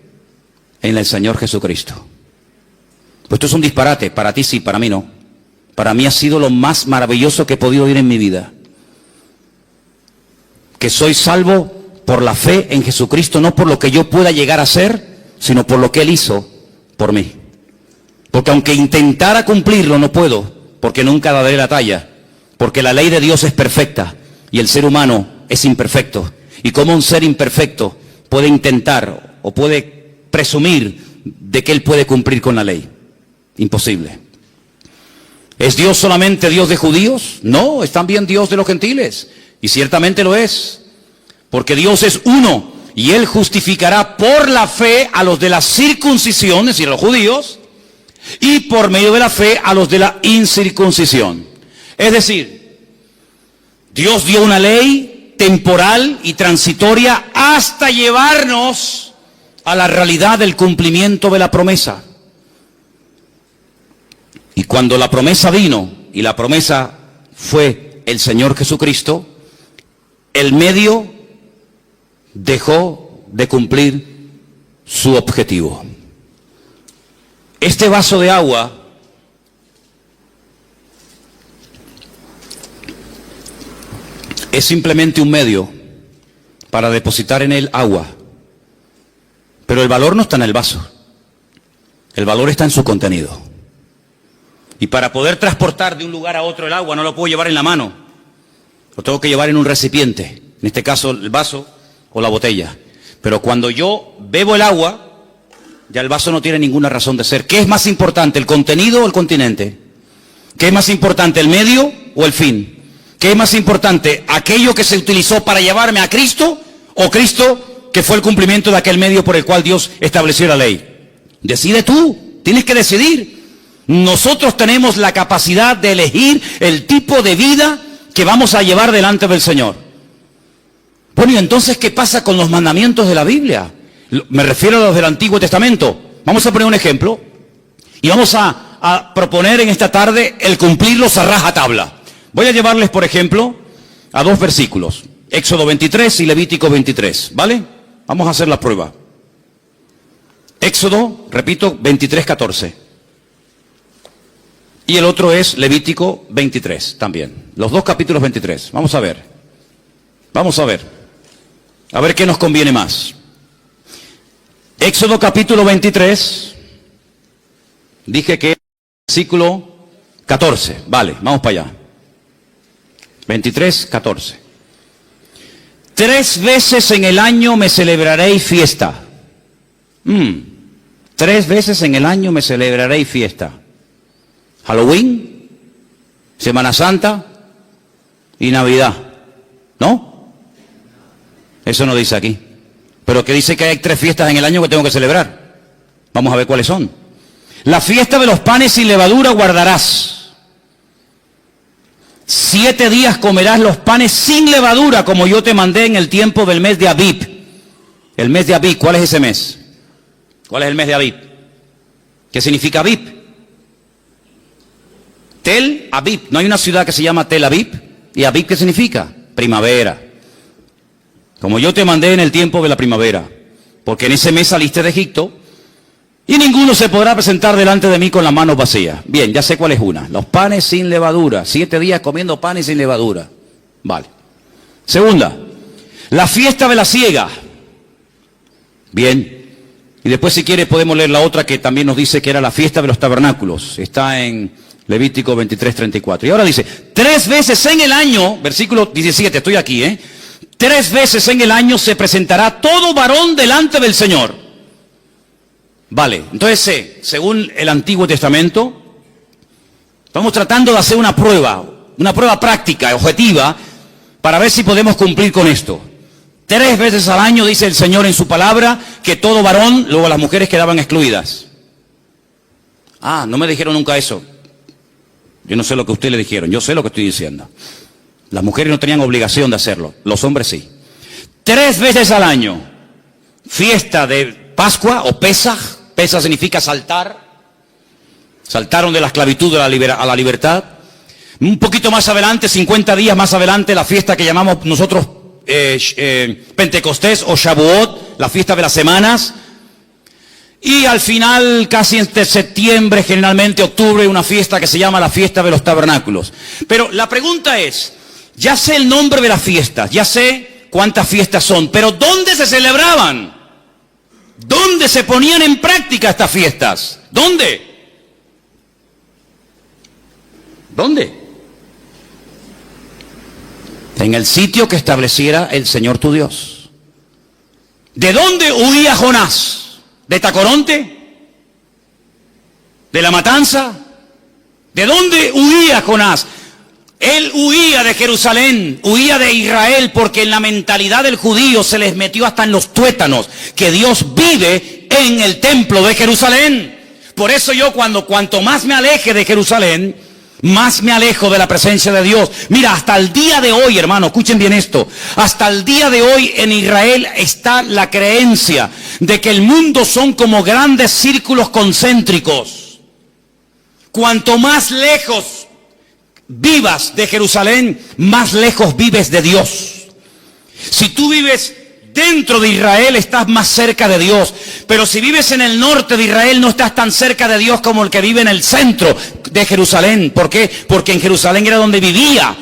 A: en el Señor Jesucristo. Pues esto es un disparate, para ti sí, para mí no. Para mí ha sido lo más maravilloso que he podido oír en mi vida. Que soy salvo por la fe en Jesucristo, no por lo que yo pueda llegar a ser, sino por lo que Él hizo por mí. Porque aunque intentara cumplirlo, no puedo, porque nunca daré la talla. Porque la ley de Dios es perfecta y el ser humano es imperfecto. Y como un ser imperfecto puede intentar o puede presumir de que él puede cumplir con la ley. Imposible. ¿Es Dios solamente Dios de judíos? No, es también Dios de los gentiles. Y ciertamente lo es. Porque Dios es uno. Y Él justificará por la fe a los de la circuncisión, es decir, a los judíos, y por medio de la fe a los de la incircuncisión. Es decir, Dios dio una ley temporal y transitoria hasta llevarnos a la realidad del cumplimiento de la promesa. Y cuando la promesa vino, y la promesa fue el Señor Jesucristo, el medio dejó de cumplir su objetivo. Este vaso de agua es simplemente un medio para depositar en él agua. Pero el valor no está en el vaso. El valor está en su contenido. Y para poder transportar de un lugar a otro el agua, no lo puedo llevar en la mano. Lo tengo que llevar en un recipiente. En este caso, el vaso o la botella. Pero cuando yo bebo el agua, ya el vaso no tiene ninguna razón de ser. ¿Qué es más importante, el contenido o el continente? ¿Qué es más importante, el medio o el fin? ¿Qué es más importante, aquello que se utilizó para llevarme a Cristo o Cristo que fue el cumplimiento de aquel medio por el cual Dios estableció la ley? Decide tú, tienes que decidir. Nosotros tenemos la capacidad de elegir el tipo de vida que vamos a llevar delante del Señor. Bueno, y entonces, ¿qué pasa con los mandamientos de la Biblia? Me refiero a los del Antiguo Testamento. Vamos a poner un ejemplo y vamos a proponer en esta tarde el cumplirlos a rajatabla. Voy a llevarles, por ejemplo, a dos versículos, Éxodo 23 y Levítico 23, ¿vale? Vamos a hacer la prueba. Éxodo, repito, 23:14. Y el otro es Levítico 23 también. Los dos capítulos 23. Vamos a ver. Vamos a ver. A ver qué nos conviene más. Éxodo capítulo 23. Dije que es versículo 14. Vale, vamos para allá. 23:14. 3 veces en el año me celebraréis fiesta. 3 veces en el año me celebraréis fiesta. Halloween, Semana Santa y Navidad. ¿No? Eso no dice aquí. Pero que dice que hay 3 fiestas en el año que tengo que celebrar. Vamos a ver cuáles son. La fiesta de los panes sin levadura guardarás. 7 días comerás los panes sin levadura, como yo te mandé en el tiempo del mes de Abib. El mes de Abib, ¿cuál es ese mes? ¿Cuál es el mes de Abib? ¿Qué significa Abib? Tel Aviv. ¿No hay una ciudad que se llama Tel Aviv? ¿Y Aviv qué significa? Primavera. Como yo te mandé en el tiempo de la primavera. Porque en ese mes saliste de Egipto y ninguno se podrá presentar delante de mí con las manos vacías. Bien, ya sé cuál es una. Los panes sin levadura. 7 días comiendo panes sin levadura. Vale. Segunda, la fiesta de la siega. Bien. Y después, si quiere, podemos leer la otra que también nos dice que era la fiesta de los tabernáculos. Está en Levítico 23:34. Y ahora dice, 3 veces en el año, versículo 17, estoy aquí, 3 veces en el año se presentará todo varón delante del Señor. Vale, entonces, según el Antiguo Testamento, estamos tratando de hacer una prueba práctica, objetiva, para ver si podemos cumplir con esto. 3 veces al año dice el Señor en su palabra que todo varón, luego las mujeres quedaban excluidas. Ah, no me dijeron nunca eso. Yo no sé lo que ustedes le dijeron, yo sé lo que estoy diciendo. Las mujeres no tenían obligación de hacerlo, los hombres sí. 3 veces al año, fiesta de Pascua o Pesaj. Pesaj significa saltar. Saltaron de la esclavitud a la libertad. Un poquito más adelante, 50 días más adelante, la fiesta que llamamos nosotros Pentecostés o Shavuot, la fiesta de las semanas. Y al final, casi entre septiembre, generalmente octubre, una fiesta que se llama la fiesta de los tabernáculos. Pero la pregunta es, ya sé el nombre de las fiestas, ya sé cuántas fiestas son, pero ¿dónde se celebraban? ¿Dónde se ponían en práctica estas fiestas? ¿Dónde? ¿Dónde? En el sitio que estableciera el Señor tu Dios. ¿De dónde huía Jonás? ¿De Tacoronte? ¿De la matanza? ¿De dónde huía Jonás? Él huía de Jerusalén, huía de Israel, porque en la mentalidad del judío se les metió hasta en los tuétanos que Dios vive en el templo de Jerusalén. Por eso yo cuanto más me aleje de Jerusalén, más me alejo de la presencia de Dios. Mira, hasta el día de hoy, hermano, escuchen bien esto, hasta el día de hoy en Israel está la creencia de que el mundo son como grandes círculos concéntricos. Cuanto más lejos vivas de Jerusalén, más lejos vives de Dios. Si tú vives dentro de Israel, estás más cerca de Dios. Pero si vives en el norte de Israel, no estás tan cerca de Dios como el que vive en el centro de Jerusalén. ¿Por qué? Porque en Jerusalén era donde vivía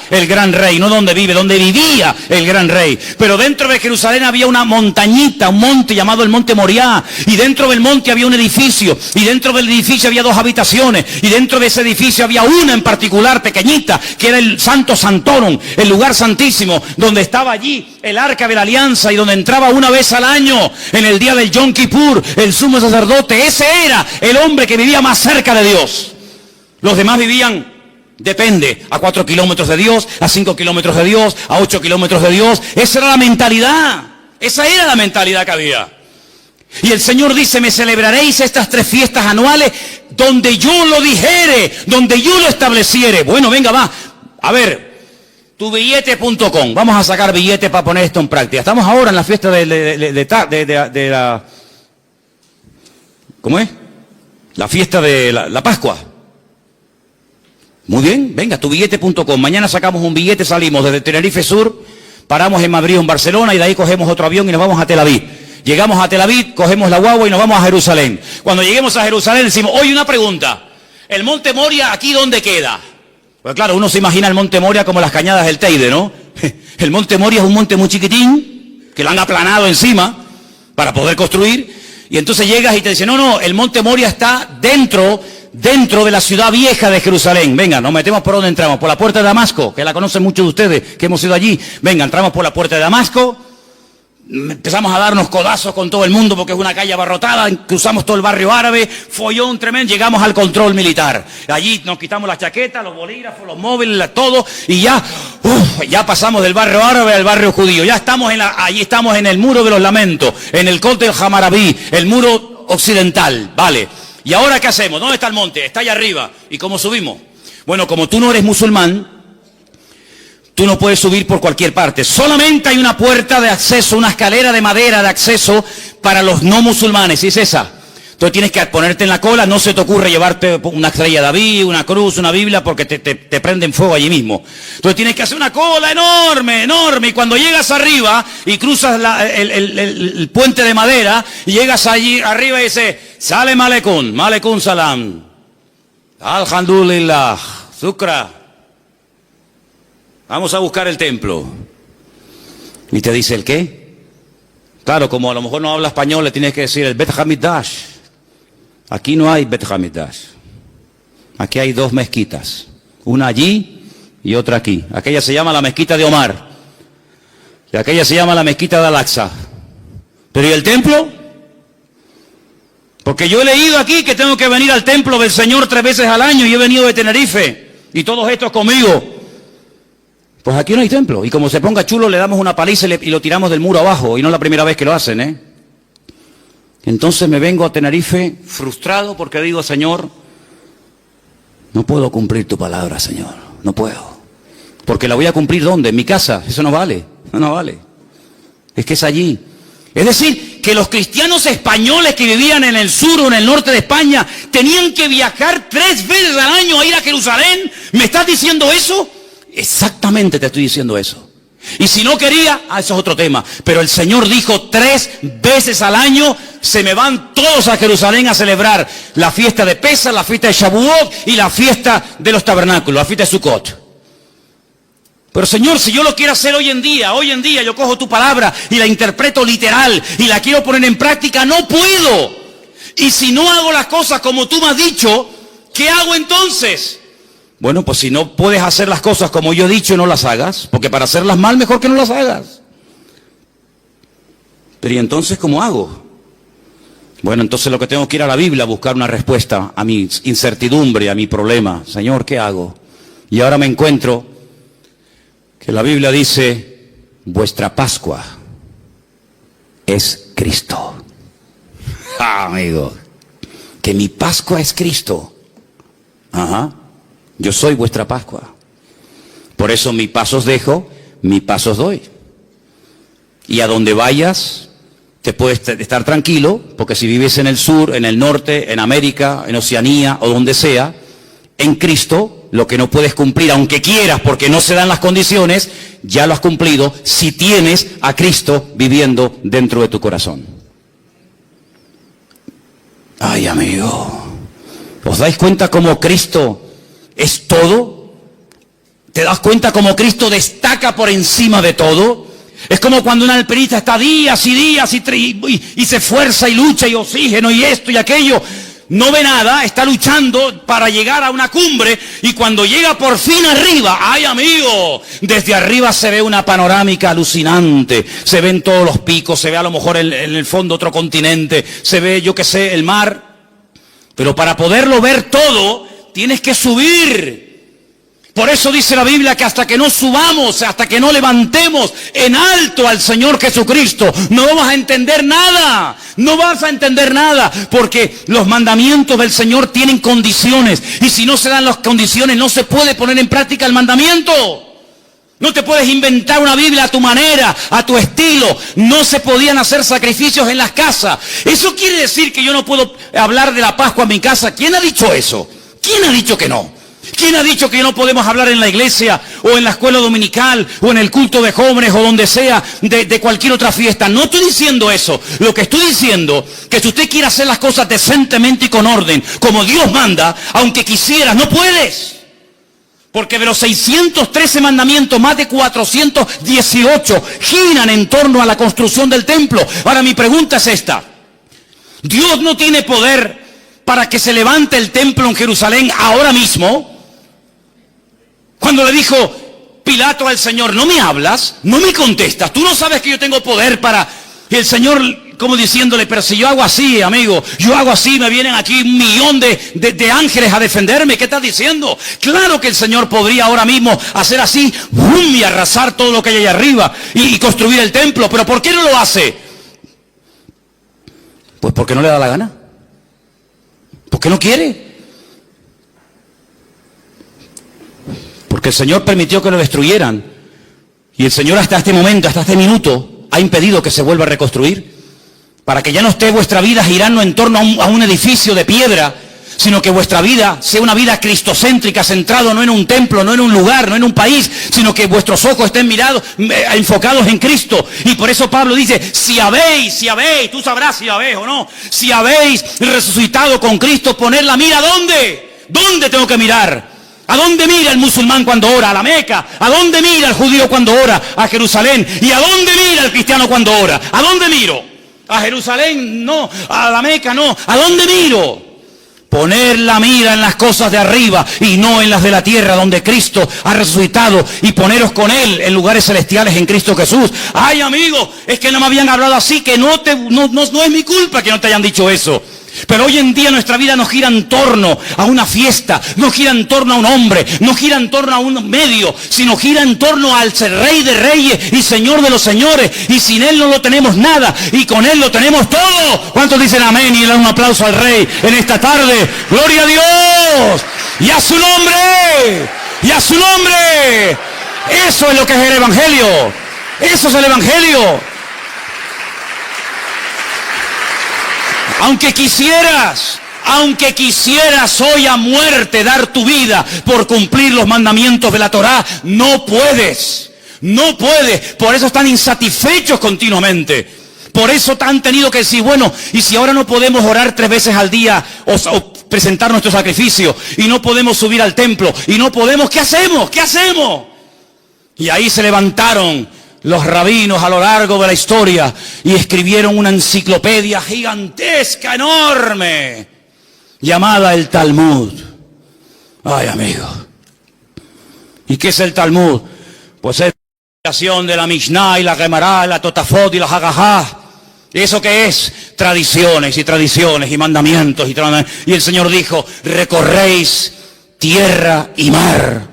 A: el gran rey, no donde vive, donde vivía el gran rey. Pero dentro de Jerusalén había una montañita, un monte llamado el Monte Moriah, y dentro del monte había un edificio, y dentro del edificio había 2 habitaciones, y dentro de ese edificio había una en particular, pequeñita, que era el Santo Santorum, el lugar santísimo, donde estaba allí el Arca de la Alianza, y donde entraba una vez al año, en el día del Yom Kippur, el sumo sacerdote. Ese era el hombre que vivía más cerca de Dios. Los demás vivían, depende, a 4 kilómetros de Dios, a 5 kilómetros de Dios, a 8 kilómetros de Dios. Esa era la mentalidad. Esa era la mentalidad que había. Y el Señor dice, me celebraréis estas 3 fiestas anuales donde yo lo dijere, donde yo lo estableciere. Bueno, venga, va. A ver, tubillete.com. Vamos a sacar billetes para poner esto en práctica. Estamos ahora en la fiesta de la... ¿Cómo es? La fiesta de la Pascua. Muy bien, venga, tubillete.com. Mañana sacamos un billete, salimos desde Tenerife Sur, paramos en Madrid o en Barcelona y de ahí cogemos otro avión y nos vamos a Tel Aviv. Llegamos a Tel Aviv, cogemos la guagua y nos vamos a Jerusalén. Cuando lleguemos a Jerusalén decimos, oye, una pregunta, ¿el Monte Moria aquí dónde queda? Pues claro, uno se imagina el Monte Moria como las cañadas del Teide, ¿no? El Monte Moria es un monte muy chiquitín, que lo han aplanado encima para poder construir, y entonces llegas y te dicen, no, el Monte Moria está dentro de la ciudad vieja de Jerusalén. Venga, nos metemos por donde entramos, por la puerta de Damasco, que la conocen muchos de ustedes, que hemos ido allí. Venga, entramos por la puerta de Damasco, empezamos a darnos codazos con todo el mundo porque es una calle abarrotada, cruzamos todo el barrio árabe, follón tremendo, llegamos al control militar. Allí nos quitamos las chaquetas, los bolígrafos, los móviles, todo, y ya pasamos del barrio árabe al barrio judío. Ya estamos allí estamos en el muro de los lamentos, en el Kotel Hamarabí, el muro occidental, ¿vale? ¿Y ahora qué hacemos? ¿Dónde está el monte? Está allá arriba. ¿Y cómo subimos? Bueno, como tú no eres musulmán, tú no puedes subir por cualquier parte. Solamente hay una puerta de acceso, una escalera de madera de acceso para los no musulmanes, y es esa. Entonces tienes que ponerte en la cola, no se te ocurre llevarte una estrella de David, una cruz, una Biblia, porque te prenden fuego allí mismo. Entonces tienes que hacer una cola enorme, y cuando llegas arriba y cruzas el puente de madera, y llegas allí arriba y dices, Salem Aleikum Salam, Alhamdulillah, Zukra, vamos a buscar el templo. Y te dice, ¿el qué? Claro, como a lo mejor no habla español, le tienes que decir el Bet Hamikdash. Aquí no hay Bet Hamikdash. Aquí hay 2 mezquitas. Una allí y otra aquí. Aquella se llama la mezquita de Omar. Y aquella se llama la mezquita de Al-Aqsa. ¿Pero y el templo? Porque yo he leído aquí que tengo que venir al templo del Señor 3 veces al año y he venido de Tenerife. Y todos estos conmigo. Pues aquí no hay templo. Y como se ponga chulo, le damos una paliza y lo tiramos del muro abajo. Y no es la primera vez que lo hacen, ¿eh? Entonces me vengo a Tenerife frustrado porque digo, Señor, no puedo cumplir tu palabra, Señor. No puedo. Porque la voy a cumplir ¿dónde? En mi casa. Eso no vale. No vale. Es que es allí. Es decir, que los cristianos españoles que vivían en el sur o en el norte de España tenían que viajar 3 veces al año a ir a Jerusalén. ¿Me estás diciendo eso? Exactamente te estoy diciendo eso. Y si no quería, eso es otro tema. Pero el Señor dijo 3 veces al año, se me van todos a Jerusalén a celebrar la fiesta de Pesach, la fiesta de Shavuot y la fiesta de los tabernáculos, la fiesta de Sukkot. Pero Señor, si yo lo quiero hacer hoy en día yo cojo tu palabra y la interpreto literal y la quiero poner en práctica, no puedo. Y si no hago las cosas como tú me has dicho, ¿qué hago entonces? Bueno, pues si no puedes hacer las cosas como yo he dicho, no las hagas, porque para hacerlas mal, mejor que no las hagas. Pero ¿y entonces cómo hago? Bueno, entonces lo que tengo que ir a la Biblia a buscar una respuesta a mi incertidumbre, a mi problema. Señor, ¿qué hago? Y ahora me encuentro que la Biblia dice, vuestra Pascua es Cristo. Amigo, que mi Pascua es Cristo. Ajá. Yo soy vuestra Pascua. Por eso mi paz os dejo, mi paz os doy. Y a donde vayas, te puedes estar tranquilo, porque si vives en el sur, en el norte, en América, en Oceanía o donde sea, en Cristo, lo que no puedes cumplir, aunque quieras, porque no se dan las condiciones, ya lo has cumplido si tienes a Cristo viviendo dentro de tu corazón. Ay, amigo, ¿os dais cuenta cómo Cristo es todo? ¿Te das cuenta cómo Cristo destaca por encima de todo? Es como cuando un alpinista está días y días y se esfuerza y lucha y oxígeno y esto y aquello. No ve nada, está luchando para llegar a una cumbre y cuando llega por fin arriba, ¡ay amigo! Desde arriba se ve una panorámica alucinante, se ven todos los picos, se ve a lo mejor en el fondo otro continente, se ve, yo qué sé, el mar. Pero para poderlo ver todo, tienes que subir. Por eso dice la Biblia que hasta que no subamos, hasta que no levantemos en alto al Señor Jesucristo, no vamos a entender nada. No vas a entender nada, porque los mandamientos del Señor tienen condiciones. Y si no se dan las condiciones, no se puede poner en práctica el mandamiento. No te puedes inventar una Biblia a tu manera, a tu estilo. No se podían hacer sacrificios en las casas. Eso quiere decir que yo no puedo hablar de la Pascua en mi casa. ¿Quién ha dicho eso? ¿Quién ha dicho que no? ¿Quién ha dicho que no podemos hablar en la iglesia o en la escuela dominical o en el culto de jóvenes o donde sea de cualquier otra fiesta? No estoy diciendo eso. Lo que estoy diciendo que si usted quiere hacer las cosas decentemente y con orden, como Dios manda, aunque quisieras, no puedes. Porque de los 613 mandamientos, más de 418 giran en torno a la construcción del templo. Ahora mi pregunta es esta. ¿Dios no tiene poder para que se levante el templo en Jerusalén ahora mismo? Cuando le dijo Pilato al Señor, no me hablas, no me contestas, tú no sabes que yo tengo poder para... Y el Señor como diciéndole, pero si yo hago así, amigo, yo hago así, me vienen aquí 1.000.000 de ángeles a defenderme, ¿qué estás diciendo? Claro que el Señor podría ahora mismo hacer así, ¡bum!, y arrasar todo lo que hay allá arriba y construir el templo, pero ¿por qué no lo hace? Pues porque no le da la gana. ¿Por qué no quiere? Porque el Señor permitió que lo destruyeran. Y el Señor hasta este momento, hasta este minuto, ha impedido que se vuelva a reconstruir. Para que ya no esté vuestra vida girando en torno a un edificio de piedra, sino que vuestra vida sea una vida cristocéntrica, centrado no en un templo, no en un lugar, no en un país, sino que vuestros ojos estén enfocados en Cristo. Y por eso Pablo dice, si habéis, tú sabrás si habéis o no, si habéis resucitado con Cristo, poner la mira, ¿dónde? ¿Dónde tengo que mirar? ¿A dónde mira el musulmán cuando ora? A la Meca. ¿A dónde mira el judío cuando ora? A Jerusalén. ¿Y a dónde mira el cristiano cuando ora? ¿A dónde miro? A Jerusalén no, a la Meca no. ¿A dónde miro? Poner la mira en las cosas de arriba y no en las de la tierra, donde Cristo ha resucitado, y poneros con Él en lugares celestiales en Cristo Jesús. Ay, amigo, es que no me habían hablado así, que no es mi culpa que no te hayan dicho eso. Pero hoy en día nuestra vida no gira en torno a una fiesta, no gira en torno a un hombre, no gira en torno a un medio, sino gira en torno al Rey de Reyes y Señor de los Señores. Y sin Él no lo tenemos nada, y con Él lo tenemos todo. ¿Cuántos dicen amén y le dan un aplauso al Rey en esta tarde? ¡Gloria a Dios! ¡Y a su nombre! ¡Y a su nombre! Eso es lo que es el Evangelio. Eso es el Evangelio. Aunque quisieras hoy a muerte dar tu vida por cumplir los mandamientos de la Torá, no puedes. No puedes. Por eso están insatisfechos continuamente. Por eso han tenido que decir, bueno, y si ahora no podemos orar 3 veces al día o presentar nuestro sacrificio, y no podemos subir al templo, y no podemos, ¿qué hacemos? ¿Qué hacemos? Y ahí se levantaron los rabinos a lo largo de la historia y escribieron una enciclopedia gigantesca, enorme, llamada el Talmud. Ay, amigo. ¿Y qué es el Talmud? Pues es la creación de la Mishnah y la Gemara, la Totafot y la Hagahá. ¿Y eso qué es? Tradiciones y tradiciones y mandamientos. Y el Señor dijo, recorréis tierra y mar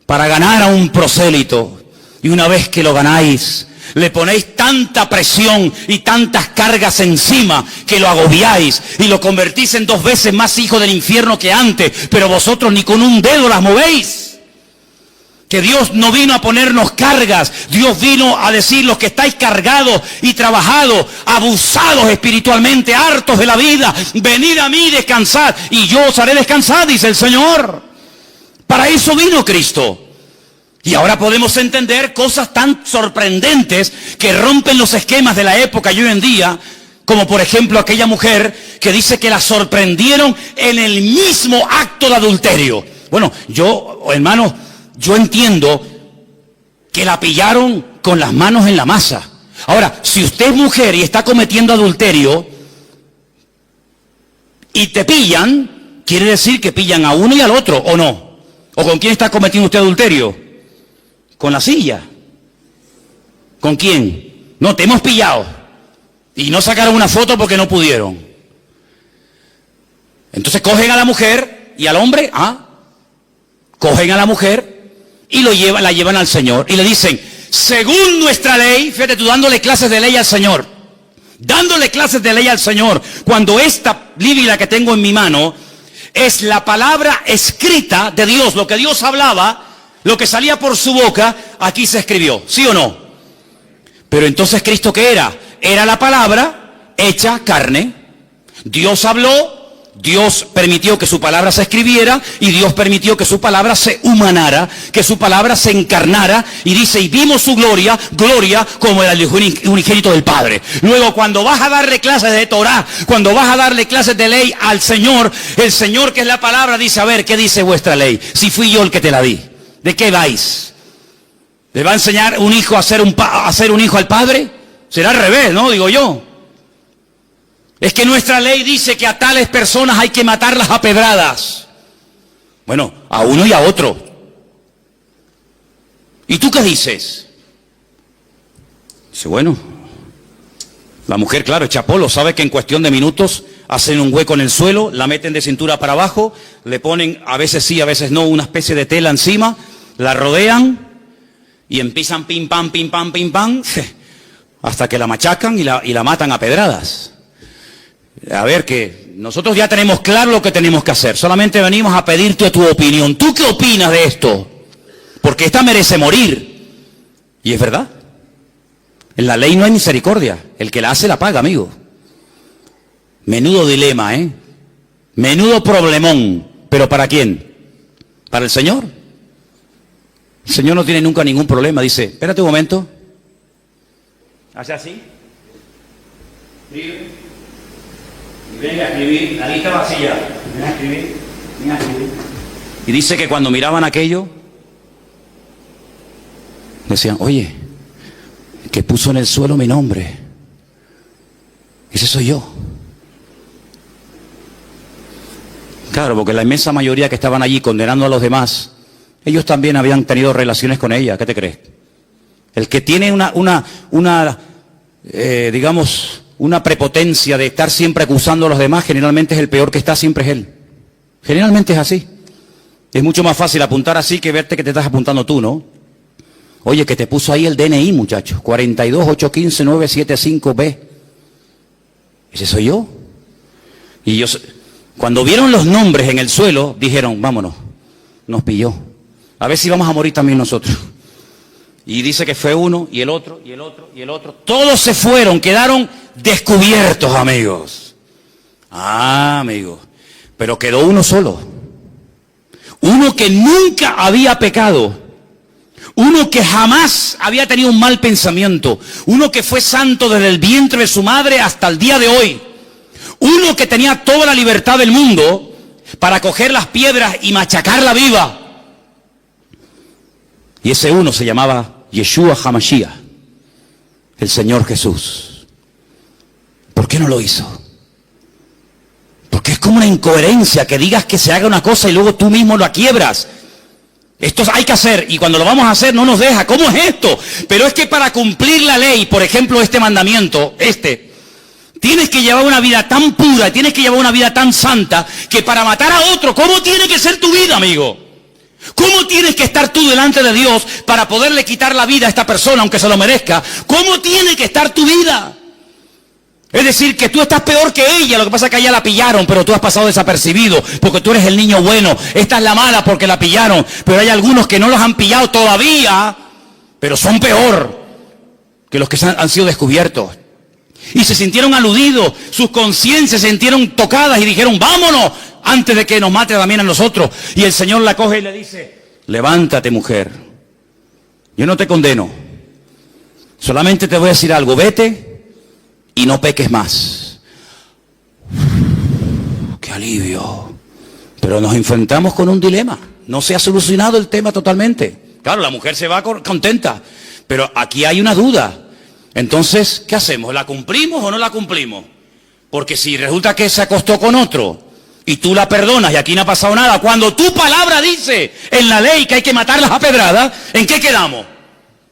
A: para ganar a un prosélito. Y una vez que lo ganáis, Le ponéis tanta presión y tantas cargas encima que lo agobiáis y lo convertís en 2 veces más hijo del infierno que antes, pero vosotros ni con un dedo las movéis. Que Dios no vino a ponernos cargas, Dios vino a decir: los que estáis cargados y trabajados, abusados espiritualmente, hartos de la vida, venid a mí y descansad, y yo os haré descansar, dice el Señor. Para eso vino Cristo. Y ahora podemos entender cosas tan sorprendentes que rompen los esquemas de la época y hoy en día, como por ejemplo aquella mujer que dice que la sorprendieron en el mismo acto de adulterio. Bueno, hermanos, yo entiendo que la pillaron con las manos en la masa. Ahora, si usted es mujer y está cometiendo adulterio y te pillan, quiere decir que pillan a uno y al otro, ¿o no? ¿O con quién está cometiendo usted adulterio? Con la silla. ¿Con quién? No, te hemos pillado. Y no sacaron una foto porque no pudieron. Entonces cogen a la mujer y al hombre, cogen a la mujer y la llevan al Señor y le dicen: según nuestra ley, fíjate tú dándole clases de ley al Señor, cuando esta Biblia que tengo en mi mano es la palabra escrita de Dios, lo que Dios hablaba, lo que salía por su boca, aquí se escribió, ¿sí o no? Pero entonces Cristo, ¿qué era? Era la palabra hecha carne. Dios habló, Dios permitió que su palabra se escribiera y Dios permitió que su palabra se humanara, que su palabra se encarnara, y dice: y vimos su gloria como el unigénito del Padre. Luego, cuando vas a darle clases de Torah, cuando vas a darle clases de ley al Señor, el Señor, que es la palabra, dice: a ver, ¿qué dice vuestra ley? Si fui yo el que te la di, ¿de qué vais? ¿Le va a enseñar un hijo a ser un hijo al padre? Será al revés, ¿no? Digo yo. Es que nuestra ley dice que a tales personas hay que matarlas a pedradas. Bueno, a uno y a otro. ¿Y tú qué dices? Dice: bueno, la mujer, claro, echa polo, sabe que en cuestión de minutos hacen un hueco en el suelo, la meten de cintura para abajo, le ponen, a veces sí, a veces no, una especie de tela encima, la rodean y empiezan pim pam, hasta que la machacan y la matan a pedradas. A ver, que nosotros ya tenemos claro lo que tenemos que hacer. Solamente venimos a pedirte tu opinión. ¿Tú qué opinas de esto? Porque esta merece morir. Y es verdad. En la ley no hay misericordia. El que la hace la paga, amigo. Menudo dilema, ¿eh? Menudo problemón. ¿Pero para quién? ¿Para el Señor? El Señor no tiene nunca ningún problema. Dice: espérate un momento. Hace así. Y venga a escribir, la lista vacía. Venga a escribir. Y dice que cuando miraban aquello, decían: oye, que puso en el suelo mi nombre, ese soy yo. Claro, porque la inmensa mayoría que estaban allí condenando a los demás, ellos también habían tenido relaciones con ella. ¿Qué te crees? El que tiene digamos, una prepotencia de estar siempre acusando a los demás, generalmente es el peor que está, siempre es él. Generalmente es así. Es mucho más fácil apuntar así que verte que te estás apuntando tú, ¿no? Oye, que te puso ahí el DNI, muchachos, 42815-975B. Ese soy yo. Y ellos, cuando vieron los nombres en el suelo, dijeron: vámonos, nos pilló. A ver si vamos a morir también nosotros. Y dice que fue uno, y el otro, y el otro, y el otro. Todos se fueron, quedaron descubiertos, amigos. Amigos. Pero quedó uno solo. Uno que nunca había pecado. Uno que jamás había tenido un mal pensamiento. Uno que fue santo desde el vientre de su madre hasta el día de hoy. Uno que tenía toda la libertad del mundo para coger las piedras y machacarla viva. Y ese uno se llamaba Yeshua HaMashiach, el Señor Jesús. ¿Por qué no lo hizo? Porque es como una incoherencia que digas que se haga una cosa y luego tú mismo la quiebras. Esto hay que hacer, y cuando lo vamos a hacer no nos deja. ¿Cómo es esto? Pero es que para cumplir la ley, por ejemplo, este mandamiento, tienes que llevar una vida tan pura, tienes que llevar una vida tan santa, que para matar a otro, ¿cómo tiene que ser tu vida, amigo? ¿Cómo tienes que estar tú delante de Dios para poderle quitar la vida a esta persona, aunque se lo merezca? ¿Cómo tiene que estar tu vida? Es decir, que tú estás peor que ella, lo que pasa es que a ella la pillaron, pero tú has pasado desapercibido, porque tú eres el niño bueno. Esta es la mala porque la pillaron, pero hay algunos que no los han pillado todavía, pero son peor que los que han sido descubiertos. Y se sintieron aludidos, sus conciencias se sintieron tocadas y dijeron, vámonos, antes de que nos mate también a nosotros. Y el Señor la coge y le dice, levántate, mujer, yo no te condeno, solamente te voy a decir algo, vete y no peques más. ¡Qué alivio! Pero nos enfrentamos con un dilema, no se ha solucionado el tema totalmente. Claro, la mujer se va contenta, pero aquí hay una duda. Entonces, ¿qué hacemos? ¿La cumplimos o no la cumplimos? Porque si resulta que se acostó con otro y tú la perdonas y aquí no ha pasado nada, cuando tu palabra dice en la ley que hay que matarlas a pedradas, ¿en qué quedamos?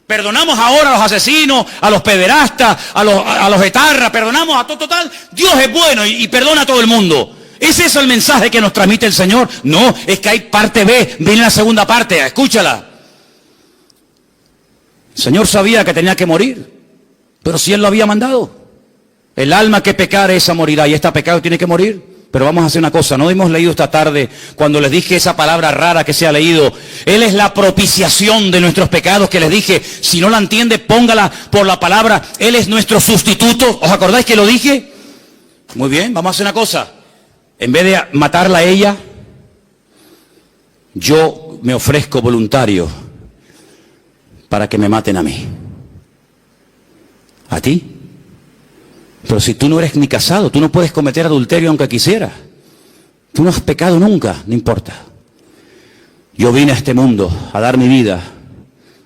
A: Perdonamos ahora a los asesinos, a los pederastas, a los etarras, perdonamos a todo total. Dios es bueno y perdona a todo el mundo. ¿Es eso el mensaje que nos transmite el Señor? No, es que hay parte B, viene la segunda parte, escúchala. El Señor sabía que tenía que morir. Pero si Él lo había mandado, el alma que pecare esa morirá, y esta pecado tiene que morir. Pero vamos a hacer una cosa, no hemos leído esta tarde, cuando les dije esa palabra rara que se ha leído, Él es la propiciación de nuestros pecados, que les dije, si no la entiende, póngala por la palabra, Él es nuestro sustituto. ¿Os acordáis que lo dije? Muy bien, vamos a hacer una cosa, en vez de matarla a ella, yo me ofrezco voluntario para que me maten a mí. ¿A ti? Pero si tú no eres ni casado, tú no puedes cometer adulterio aunque quisieras. Tú no has pecado nunca, no importa. Yo vine a este mundo a dar mi vida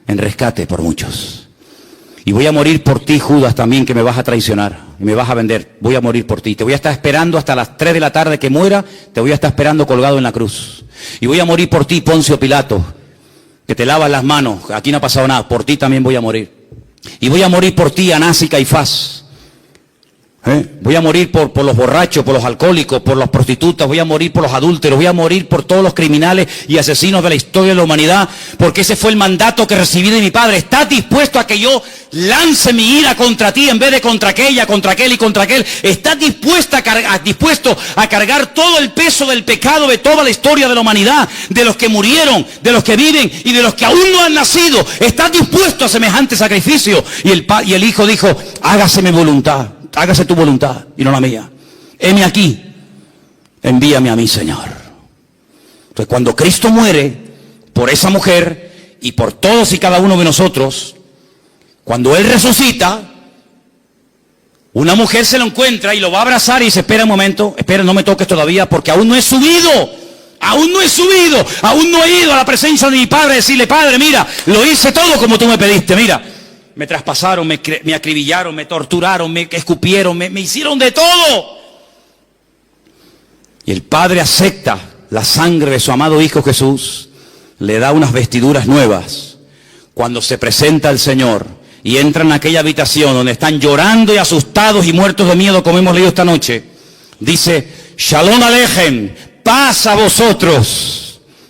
A: en rescate por muchos. Y voy a morir por ti, Judas, también, que me vas a traicionar y me vas a vender. Voy a morir por ti. Te voy a estar esperando hasta las 3 de la tarde que muera, te voy a estar esperando colgado en la cruz. Y voy a morir por ti, Poncio Pilato, que te lavas las manos. Aquí no ha pasado nada, por ti también voy a morir. Y voy a morir por ti, Anás y Caifás. Voy a morir por los borrachos, por los alcohólicos, por las prostitutas, voy a morir por los adúlteros, voy a morir por todos los criminales y asesinos de la historia de la humanidad, porque ese fue el mandato que recibí de mi Padre. ¿Estás dispuesto a que yo lance mi ira contra ti en vez de contra aquella, contra aquel y contra aquel? ¿Estás dispuesto a cargar todo el peso del pecado de toda la historia de la humanidad, de los que murieron, de los que viven y de los que aún no han nacido? ¿Estás dispuesto a semejante sacrificio? Y el Hijo dijo, hágase mi voluntad. Hágase tu voluntad y no la mía. Heme aquí, envíame a mí, Señor. Entonces, cuando Cristo muere por esa mujer y por todos y cada uno de nosotros, cuando Él resucita, una mujer se lo encuentra y lo va a abrazar y dice, espera un momento, espera, no me toques todavía porque aún no he subido. Aún no he subido, aún no he ido a la presencia de mi Padre a decirle, Padre, mira, lo hice todo como tú me pediste, mira. Me traspasaron, me acribillaron, me torturaron, me escupieron, me hicieron de todo. Y el Padre acepta la sangre de su amado Hijo Jesús, le da unas vestiduras nuevas. Cuando se presenta el Señor y entra en aquella habitación donde están llorando y asustados y muertos de miedo, como hemos leído esta noche, dice, Shalom Alejem, paz a vosotros.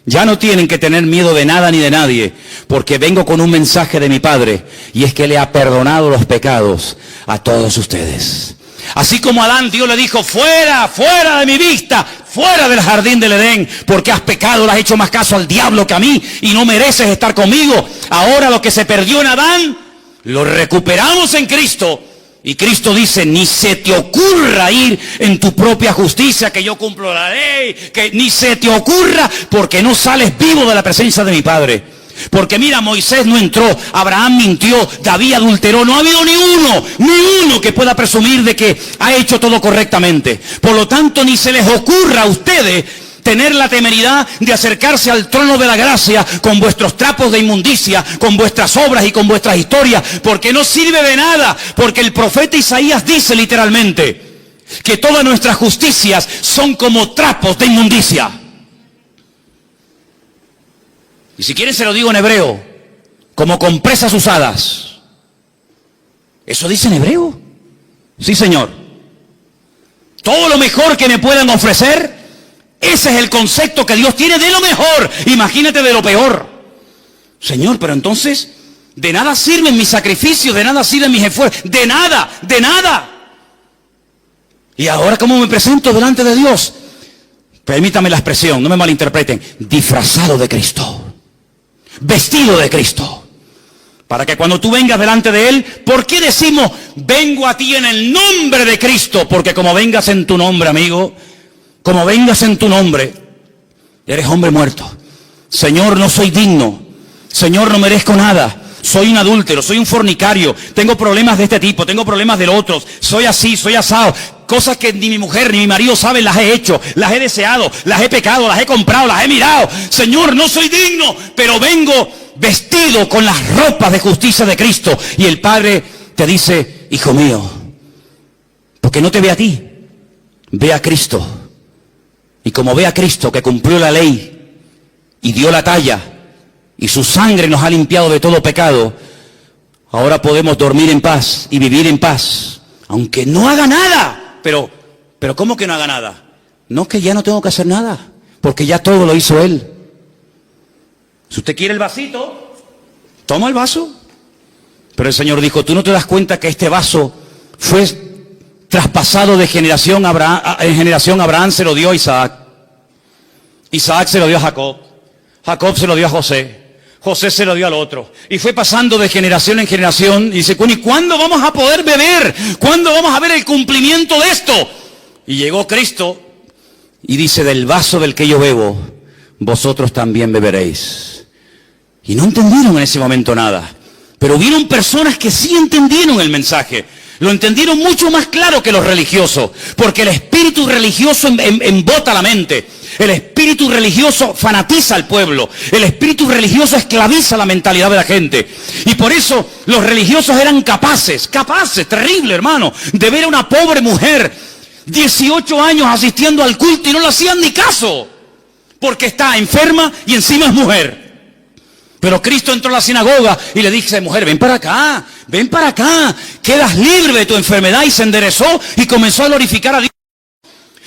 A: Ya no tienen que tener miedo de nada ni de nadie, porque vengo con un mensaje de mi Padre, y es que le ha perdonado los pecados a todos ustedes. Así como a Adán, Dios le dijo, fuera, fuera de mi vista, fuera del jardín del Edén, porque has pecado, le has hecho más caso al diablo que a mí, y no mereces estar conmigo. Ahora lo que se perdió en Adán, lo recuperamos en Cristo. Y Cristo dice, ni se te ocurra ir en tu propia justicia, que yo cumplo la ley, que ni se te ocurra, porque no sales vivo de la presencia de mi Padre. Porque mira, Moisés no entró, Abraham mintió, David adulteró, no ha habido ni uno que pueda presumir de que ha hecho todo correctamente. Por lo tanto, ni se les ocurra a ustedes tener la temeridad de acercarse al trono de la gracia con vuestros trapos de inmundicia, con vuestras obras y con vuestras historias, porque no sirve de nada, porque el profeta Isaías dice literalmente que todas nuestras justicias son como trapos de inmundicia. Y si quieren se lo digo en hebreo, como compresas usadas. ¿Eso dice en hebreo? Sí, Señor. Todo lo mejor que me puedan ofrecer Ese es el concepto que Dios tiene de lo mejor. Imagínate de lo peor. Señor, pero entonces, de nada sirven mis sacrificios, de nada sirven mis esfuerzos, de nada, de nada. Y ahora, ¿cómo me presento delante de Dios? Permítame la expresión, no me malinterpreten. Disfrazado de Cristo. Vestido de Cristo. Para que cuando tú vengas delante de Él, ¿por qué decimos, vengo a ti en el nombre de Cristo? Porque como vengas en tu nombre, amigo, como vengas en tu nombre, eres hombre muerto. Señor, no soy digno. Señor, no merezco nada. Soy un adúltero, soy un fornicario. Tengo problemas de este tipo, tengo problemas de otros. Soy así, soy asado. Cosas que ni mi mujer ni mi marido saben, las he hecho, las he deseado, las he pecado, las he comprado, las he mirado. Señor, no soy digno, pero vengo vestido con las ropas de justicia de Cristo. Y el Padre te dice, hijo mío, porque no te ve a ti, ve a Cristo. Y como ve a Cristo que cumplió la ley y dio la talla y su sangre nos ha limpiado de todo pecado, ahora podemos dormir en paz y vivir en paz, aunque no haga nada. Pero ¿cómo que no haga nada? No, que ya no tengo que hacer nada, porque ya todo lo hizo Él. Si usted quiere el vasito, toma el vaso. Pero el Señor dijo, ¿tú no te das cuenta que este vaso fue traspasado de generación en generación? Abraham se lo dio a Isaac. Isaac se lo dio a Jacob. Jacob se lo dio a José. José se lo dio al otro. Y fue pasando de generación en generación. Y dice, ¿y cuándo vamos a poder beber? ¿Cuándo vamos a ver el cumplimiento de esto? Y llegó Cristo y dice, del vaso del que yo bebo, vosotros también beberéis. Y no entendieron en ese momento nada. Pero hubieron personas que sí entendieron el mensaje. Lo entendieron mucho más claro que los religiosos, porque el espíritu religioso embota la mente. El espíritu religioso fanatiza al pueblo. El espíritu religioso esclaviza la mentalidad de la gente. Y por eso los religiosos eran capaces, terrible hermano, de ver a una pobre mujer, 18 años asistiendo al culto y no le hacían ni caso, porque está enferma y encima es mujer. Pero Cristo entró a la sinagoga y le dice, mujer, ven para acá, quedas libre de tu enfermedad. Y se enderezó y comenzó a glorificar a Dios.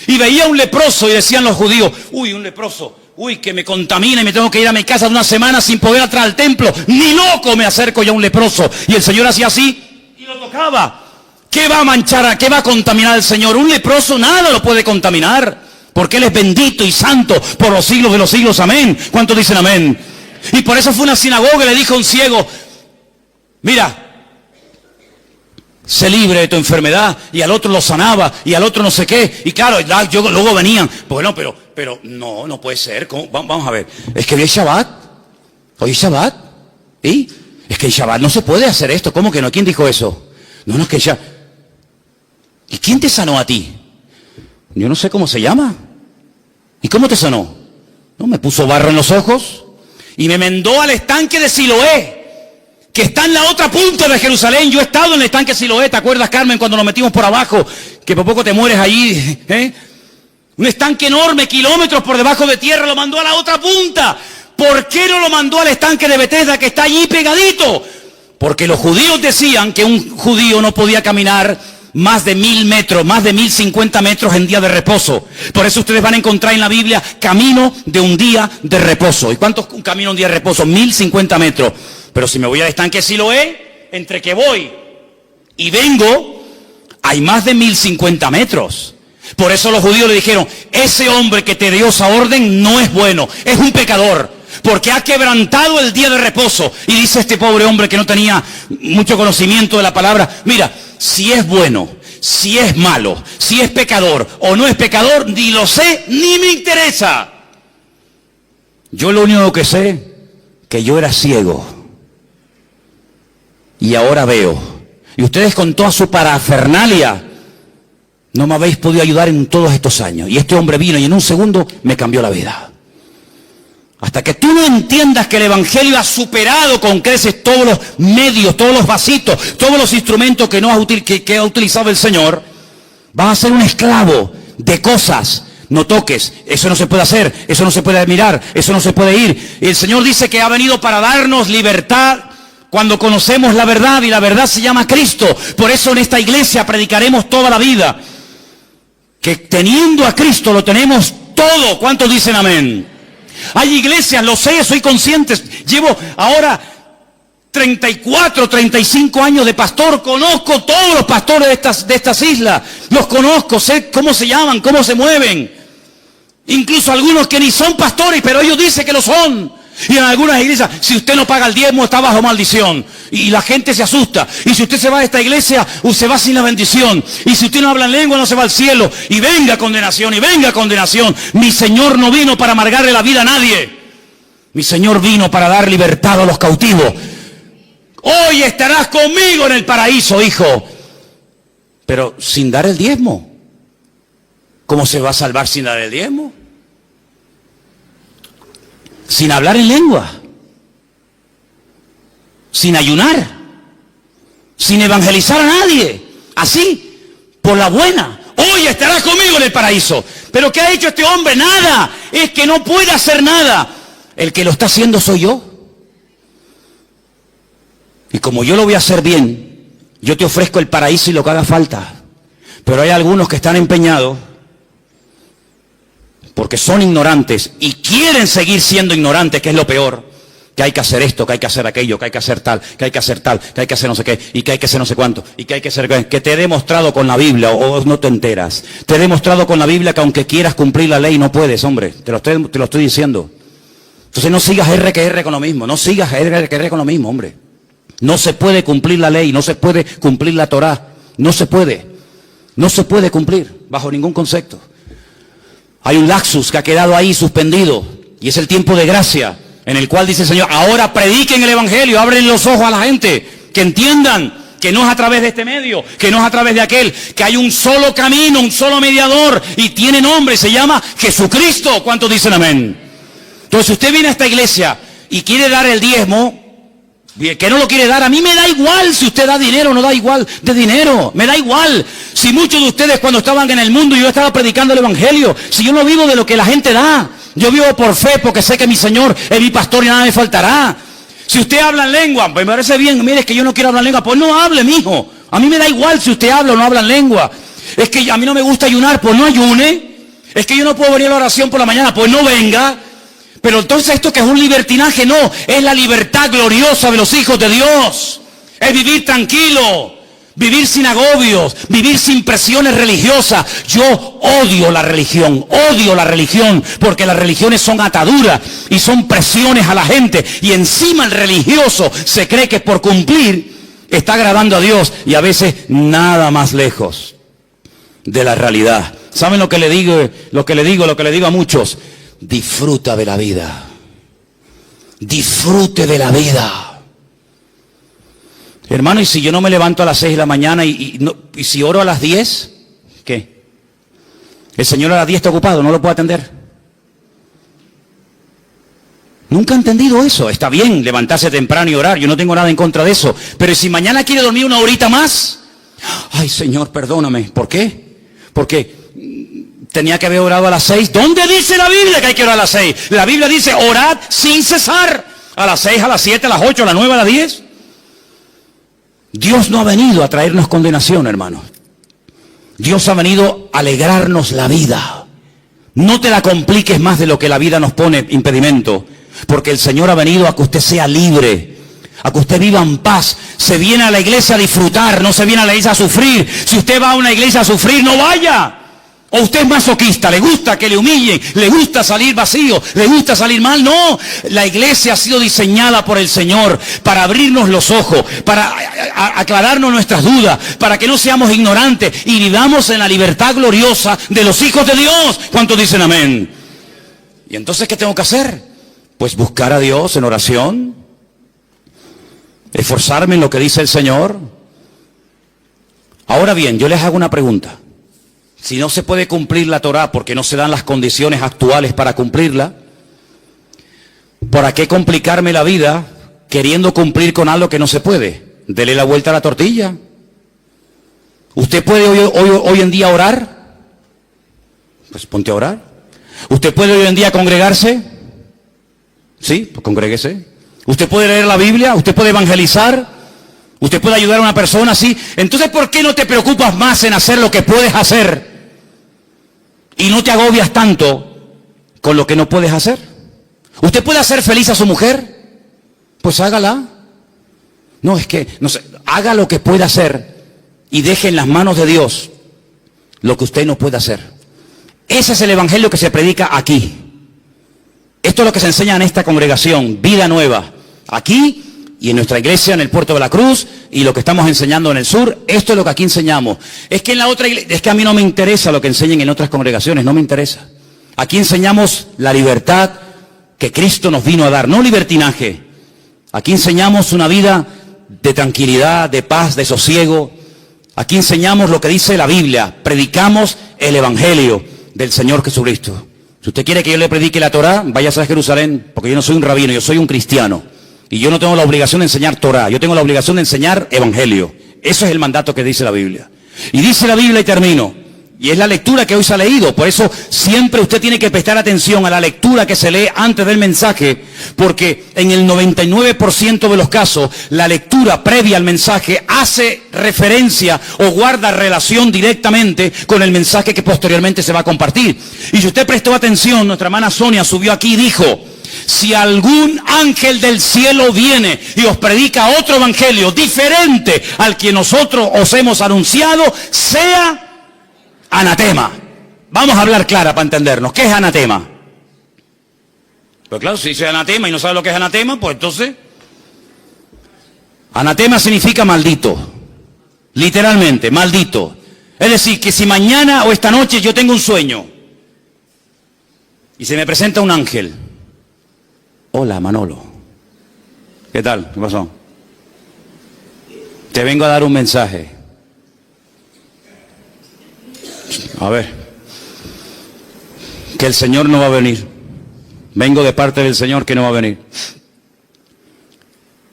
A: Y veía un leproso y decían los judíos, un leproso, que me contamina y me tengo que ir a mi casa de una semana sin poder entrar al templo. Ni loco me acerco yo a un leproso. Y el Señor hacía así y lo tocaba. ¿Qué va a manchar, qué va a contaminar al Señor? Un leproso nada lo puede contaminar, porque Él es bendito y santo por los siglos de los siglos. Amén. ¿Cuántos dicen amén? Y por eso fue una sinagoga y le dijo a un ciego, mira, sé libre de tu enfermedad. Y al otro lo sanaba y al otro no sé qué. Y claro, luego venían, bueno, pero no puede ser. Vamos a ver, es que hoy es Shabbat. Hoy es Shabbat. ¿Y? Es que el Shabbat no se puede hacer esto. ¿Cómo que no? ¿Quién dijo eso? No, es que ya. ¿Y quién te sanó a ti? Yo no sé cómo se llama. ¿Y cómo te sanó? No, me puso barro en los ojos y me mandó al estanque de Siloé, que está en la otra punta de Jerusalén. Yo he estado en el estanque de Siloé, ¿te acuerdas, Carmen, cuando nos metimos por abajo? Que por poco te mueres allí, Un estanque enorme, kilómetros por debajo de tierra, lo mandó a la otra punta. ¿Por qué no lo mandó al estanque de Betesda, que está allí pegadito? Porque los judíos decían que un judío no podía caminar más de 1000 metros, más de 1050 metros en día de reposo. Por eso ustedes van a encontrar en la Biblia camino de un día de reposo. ¿Y cuánto un camino de un día de reposo? 1050 metros. Pero si me voy al estanque Siloé, entre que voy y vengo, hay más de 1050 metros. Por eso los judíos le dijeron, ese hombre que te dio esa orden no es bueno, es un pecador, porque ha quebrantado el día de reposo. Y dice este pobre hombre que no tenía mucho conocimiento de la palabra, mira, si es bueno, si es malo, si es pecador o no es pecador, ni lo sé, ni me interesa. Yo lo único que sé, que yo era ciego y ahora veo. Y ustedes con toda su parafernalia no me habéis podido ayudar en todos estos años. Y este hombre vino y en un segundo me cambió la vida. Hasta que tú no entiendas que el Evangelio ha superado con creces todos los medios, todos los vasitos, todos los instrumentos que ha utilizado el Señor, vas a ser un esclavo de cosas. No toques, eso no se puede hacer, eso no se puede mirar, eso no se puede ir. Y el Señor dice que ha venido para darnos libertad cuando conocemos la verdad, y la verdad se llama Cristo. Por eso en esta iglesia predicaremos toda la vida que teniendo a Cristo lo tenemos todo. ¿Cuántos dicen amén? Hay iglesias, lo sé, soy consciente. Llevo ahora 34, 35 años de pastor. Conozco todos los pastores de estas islas. Los conozco, sé cómo se llaman, cómo se mueven. Incluso algunos que ni son pastores, pero ellos dicen que lo son. Y en algunas iglesias, si usted no paga el diezmo, está bajo maldición. Y la gente se asusta. Y si usted se va de esta iglesia, se va sin la bendición. Y si usted no habla en lengua, no se va al cielo. Y venga condenación, y venga condenación. Mi Señor no vino para amargarle la vida a nadie. Mi Señor vino para dar libertad a los cautivos. Hoy estarás conmigo en el paraíso, hijo. Pero sin dar el diezmo. ¿Cómo se va a salvar sin dar el diezmo? Sin hablar en lengua, sin ayunar, sin evangelizar a nadie, así, por la buena. Hoy estarás conmigo en el paraíso. Pero ¿qué ha hecho este hombre? Nada. Es que no puede hacer nada. El que lo está haciendo soy yo. Y como yo lo voy a hacer bien, yo te ofrezco el paraíso y lo que haga falta. Pero hay algunos que están empeñados porque son ignorantes y quieren seguir siendo ignorantes, que es lo peor, que hay que hacer esto, que hay que hacer aquello, que hay que hacer tal, que hay que hacer tal, que hay que hacer no sé qué, y que hay que hacer no sé cuánto, y que hay que hacer que te he demostrado con la Biblia, o no te enteras. Te he demostrado con la Biblia que aunque quieras cumplir la ley no puedes, hombre, te lo estoy diciendo. Entonces no sigas R que R con lo mismo, no sigas R que R con lo mismo, hombre. No se puede cumplir la ley, no se puede cumplir la Torá, no se puede cumplir bajo ningún concepto. Hay un laxus que ha quedado ahí suspendido, y es el tiempo de gracia, en el cual dice el Señor, ahora prediquen el Evangelio, abren los ojos a la gente, que entiendan que no es a través de este medio, que no es a través de aquel, que hay un solo camino, un solo mediador, y tiene nombre, se llama Jesucristo. ¿Cuántos dicen amén? Entonces, si usted viene a esta iglesia y quiere dar el diezmo, que no lo quiere dar, a mí me da igual si usted da dinero o no da igual de dinero, me da igual. Si muchos de ustedes cuando estaban en el mundo yo estaba predicando el Evangelio, si yo no vivo de lo que la gente da, yo vivo por fe porque sé que mi Señor es mi pastor y nada me faltará. Si usted habla en lengua, pues me parece bien, mire, es que yo no quiero hablar en lengua, pues no hable, mijo. A mí me da igual si usted habla o no habla en lengua. Es que a mí no me gusta ayunar, pues no ayune. Es que yo no puedo venir a la oración por la mañana, pues no venga. Pero entonces esto que es un libertinaje, no, es la libertad gloriosa de los hijos de Dios. Es vivir tranquilo, vivir sin agobios, vivir sin presiones religiosas. Yo odio la religión, porque las religiones son ataduras y son presiones a la gente. Y encima el religioso se cree que por cumplir está agradando a Dios y a veces nada más lejos de la realidad. ¿Saben lo que le digo a muchos? Disfruta de la vida. Disfrute de la vida. Hermano, y si yo no me levanto a las 6 de la mañana y si oro a las 10, ¿qué? El Señor a las 10 está ocupado, no lo puedo atender. Nunca he entendido eso. Está bien levantarse temprano y orar, yo no tengo nada en contra de eso. Pero si mañana quiere dormir una horita más, ay Señor, perdóname. ¿Por qué? Porque tenía que haber orado a las 6. ¿Dónde dice la Biblia que hay que orar a las 6? La Biblia dice, orad sin cesar. A las 6, a las 7, a las 8, a las 9, a las 10. Dios no ha venido a traernos condenación, hermano. Dios ha venido a alegrarnos la vida. No te la compliques más de lo que la vida nos pone impedimento. Porque el Señor ha venido a que usted sea libre, a que usted viva en paz. Se viene a la iglesia a disfrutar, no se viene a la iglesia a sufrir. Si usted va a una iglesia a sufrir, no vaya. O usted es masoquista, le gusta que le humillen, le gusta salir vacío, le gusta salir mal. No, la iglesia ha sido diseñada por el Señor para abrirnos los ojos, para aclararnos nuestras dudas, para que no seamos ignorantes y vivamos en la libertad gloriosa de los hijos de Dios. ¿Cuántos dicen amén? Y entonces, ¿qué tengo que hacer? Pues buscar a Dios en oración, esforzarme en lo que dice el Señor. Ahora bien, yo les hago una pregunta. Si no se puede cumplir la Torá porque no se dan las condiciones actuales para cumplirla, ¿para qué complicarme la vida queriendo cumplir con algo que no se puede? Dele la vuelta a la tortilla. ¿Usted puede hoy en día orar? Pues ponte a orar. ¿Usted puede hoy en día congregarse? Sí, pues congréguese. ¿Usted puede leer la Biblia? ¿Usted puede evangelizar? ¿Usted puede ayudar a una persona? Sí. Entonces, ¿por qué no te preocupas más en hacer lo que puedes hacer? Y no te agobias tanto con lo que no puedes hacer. ¿Usted puede hacer feliz a su mujer? Pues hágala. No, es que, no sé, haga lo que pueda hacer y deje en las manos de Dios lo que usted no puede hacer. Ese es el evangelio que se predica aquí. Esto es lo que se enseña en esta congregación, Vida Nueva. Aquí y en nuestra iglesia en el Puerto de la Cruz y lo que estamos enseñando en el sur, esto es lo que aquí enseñamos. Es que en la otra iglesia, es que a mí no me interesa lo que enseñen en otras congregaciones, no me interesa. Aquí enseñamos la libertad que Cristo nos vino a dar, no libertinaje. Aquí enseñamos una vida de tranquilidad, de paz, de sosiego. Aquí enseñamos lo que dice la Biblia, predicamos el evangelio del Señor Jesucristo. Si usted quiere que yo le predique la Torá, váyase a Jerusalén, porque yo no soy un rabino, yo soy un cristiano. Y yo no tengo la obligación de enseñar Torá, yo tengo la obligación de enseñar evangelio. Eso es el mandato que dice la Biblia. Y dice la Biblia, y termino, y es la lectura que hoy se ha leído, por eso siempre usted tiene que prestar atención a la lectura que se lee antes del mensaje, porque en el 99% de los casos, la lectura previa al mensaje hace referencia o guarda relación directamente con el mensaje que posteriormente se va a compartir. Y si usted prestó atención, nuestra hermana Sonia subió aquí y dijo: si algún ángel del cielo viene y os predica otro evangelio diferente al que nosotros os hemos anunciado, sea anatema. Vamos a hablar clara para entendernos. ¿Qué es anatema? Pues claro, si dice anatema y no sabe lo que es anatema, pues entonces... Anatema significa maldito. Literalmente, maldito. Es decir, que si mañana o esta noche yo tengo un sueño y se me presenta un ángel. Hola, Manolo. ¿Qué tal? ¿Qué pasó? Te vengo a dar un mensaje. A ver, que el Señor no va a venir. Vengo de parte del Señor que no va a venir.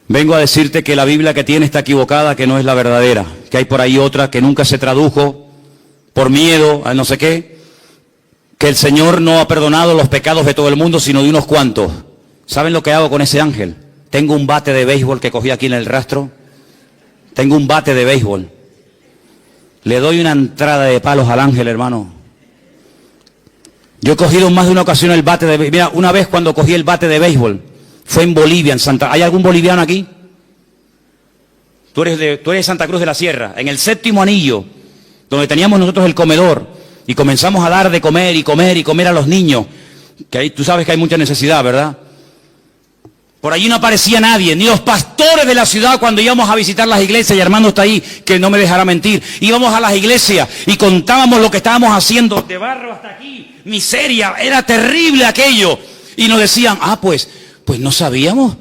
A: Vengo a decirte que la Biblia que tiene está equivocada, que no es la verdadera, que hay por ahí otra que nunca se tradujo por miedo a no sé qué, que el Señor no ha perdonado los pecados de todo el mundo, sino de unos cuantos. ¿Saben lo que hago con ese ángel? Tengo un bate de béisbol que cogí aquí en el rastro. Tengo un bate de béisbol. Le doy una entrada de palos al ángel, hermano. Yo he cogido en más de una ocasión el bate de béisbol. Mira, una vez cuando cogí el bate de béisbol, fue en Bolivia, en Santa... ¿Hay algún boliviano aquí? Tú eres de Santa Cruz de la Sierra, en el séptimo anillo, donde teníamos nosotros el comedor, y comenzamos a dar de comer y comer y comer a los niños, que ahí tú sabes que hay mucha necesidad, ¿verdad? Por allí no aparecía nadie, ni los pastores de la ciudad cuando íbamos a visitar las iglesias, y Armando está ahí, que no me dejará mentir. Íbamos a las iglesias y contábamos lo que estábamos haciendo, de barro hasta aquí, miseria, era terrible aquello. Y nos decían, pues no sabíamos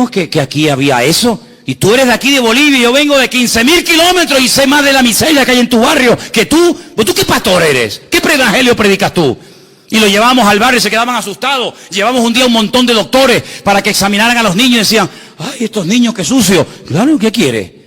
A: que aquí había eso. Y tú eres de aquí de Bolivia, yo vengo de 15.000 kilómetros y sé más de la miseria que hay en tu barrio que tú. ¿Tú qué pastor eres? ¿Qué evangelio predicas tú? Y lo llevábamos al barrio y se quedaban asustados. Llevamos un día un montón de doctores para que examinaran a los niños y decían, ay, estos niños qué sucios. Claro, ¿qué quiere?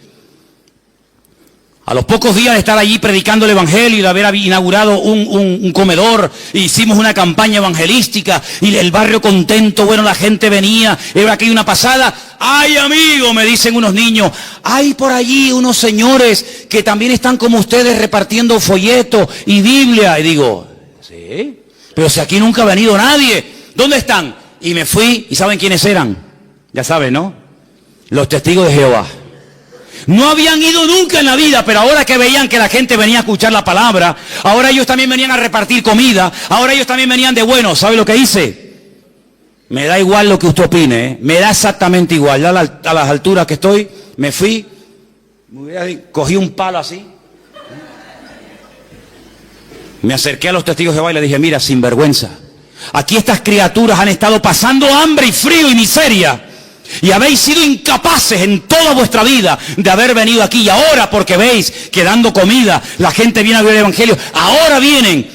A: A los pocos días de estar allí predicando el evangelio y de haber inaugurado un comedor, hicimos una campaña evangelística y el barrio contento, bueno, la gente venía, era aquí una pasada. Ay, amigo, me dicen unos niños, hay por allí unos señores que también están como ustedes repartiendo folletos y Biblia. Y digo, ¿sí? Pero si aquí nunca ha venido nadie, ¿dónde están? Y me fui, ¿y saben quiénes eran? Ya saben, ¿no? Los testigos de Jehová. No habían ido nunca en la vida, pero ahora que veían que la gente venía a escuchar la palabra, ahora ellos también venían a repartir comida, ahora ellos también venían de bueno. ¿Sabe lo que hice? Me da igual lo que usted opine, ¿eh? Me da exactamente igual. Ya a las alturas que estoy, me fui, cogí un palo así, me acerqué a los testigos de Jehová y le dije, mira, sinvergüenza, aquí estas criaturas han estado pasando hambre y frío y miseria, y habéis sido incapaces en toda vuestra vida de haber venido aquí, y ahora porque veis que dando comida la gente viene a ver el evangelio, ahora vienen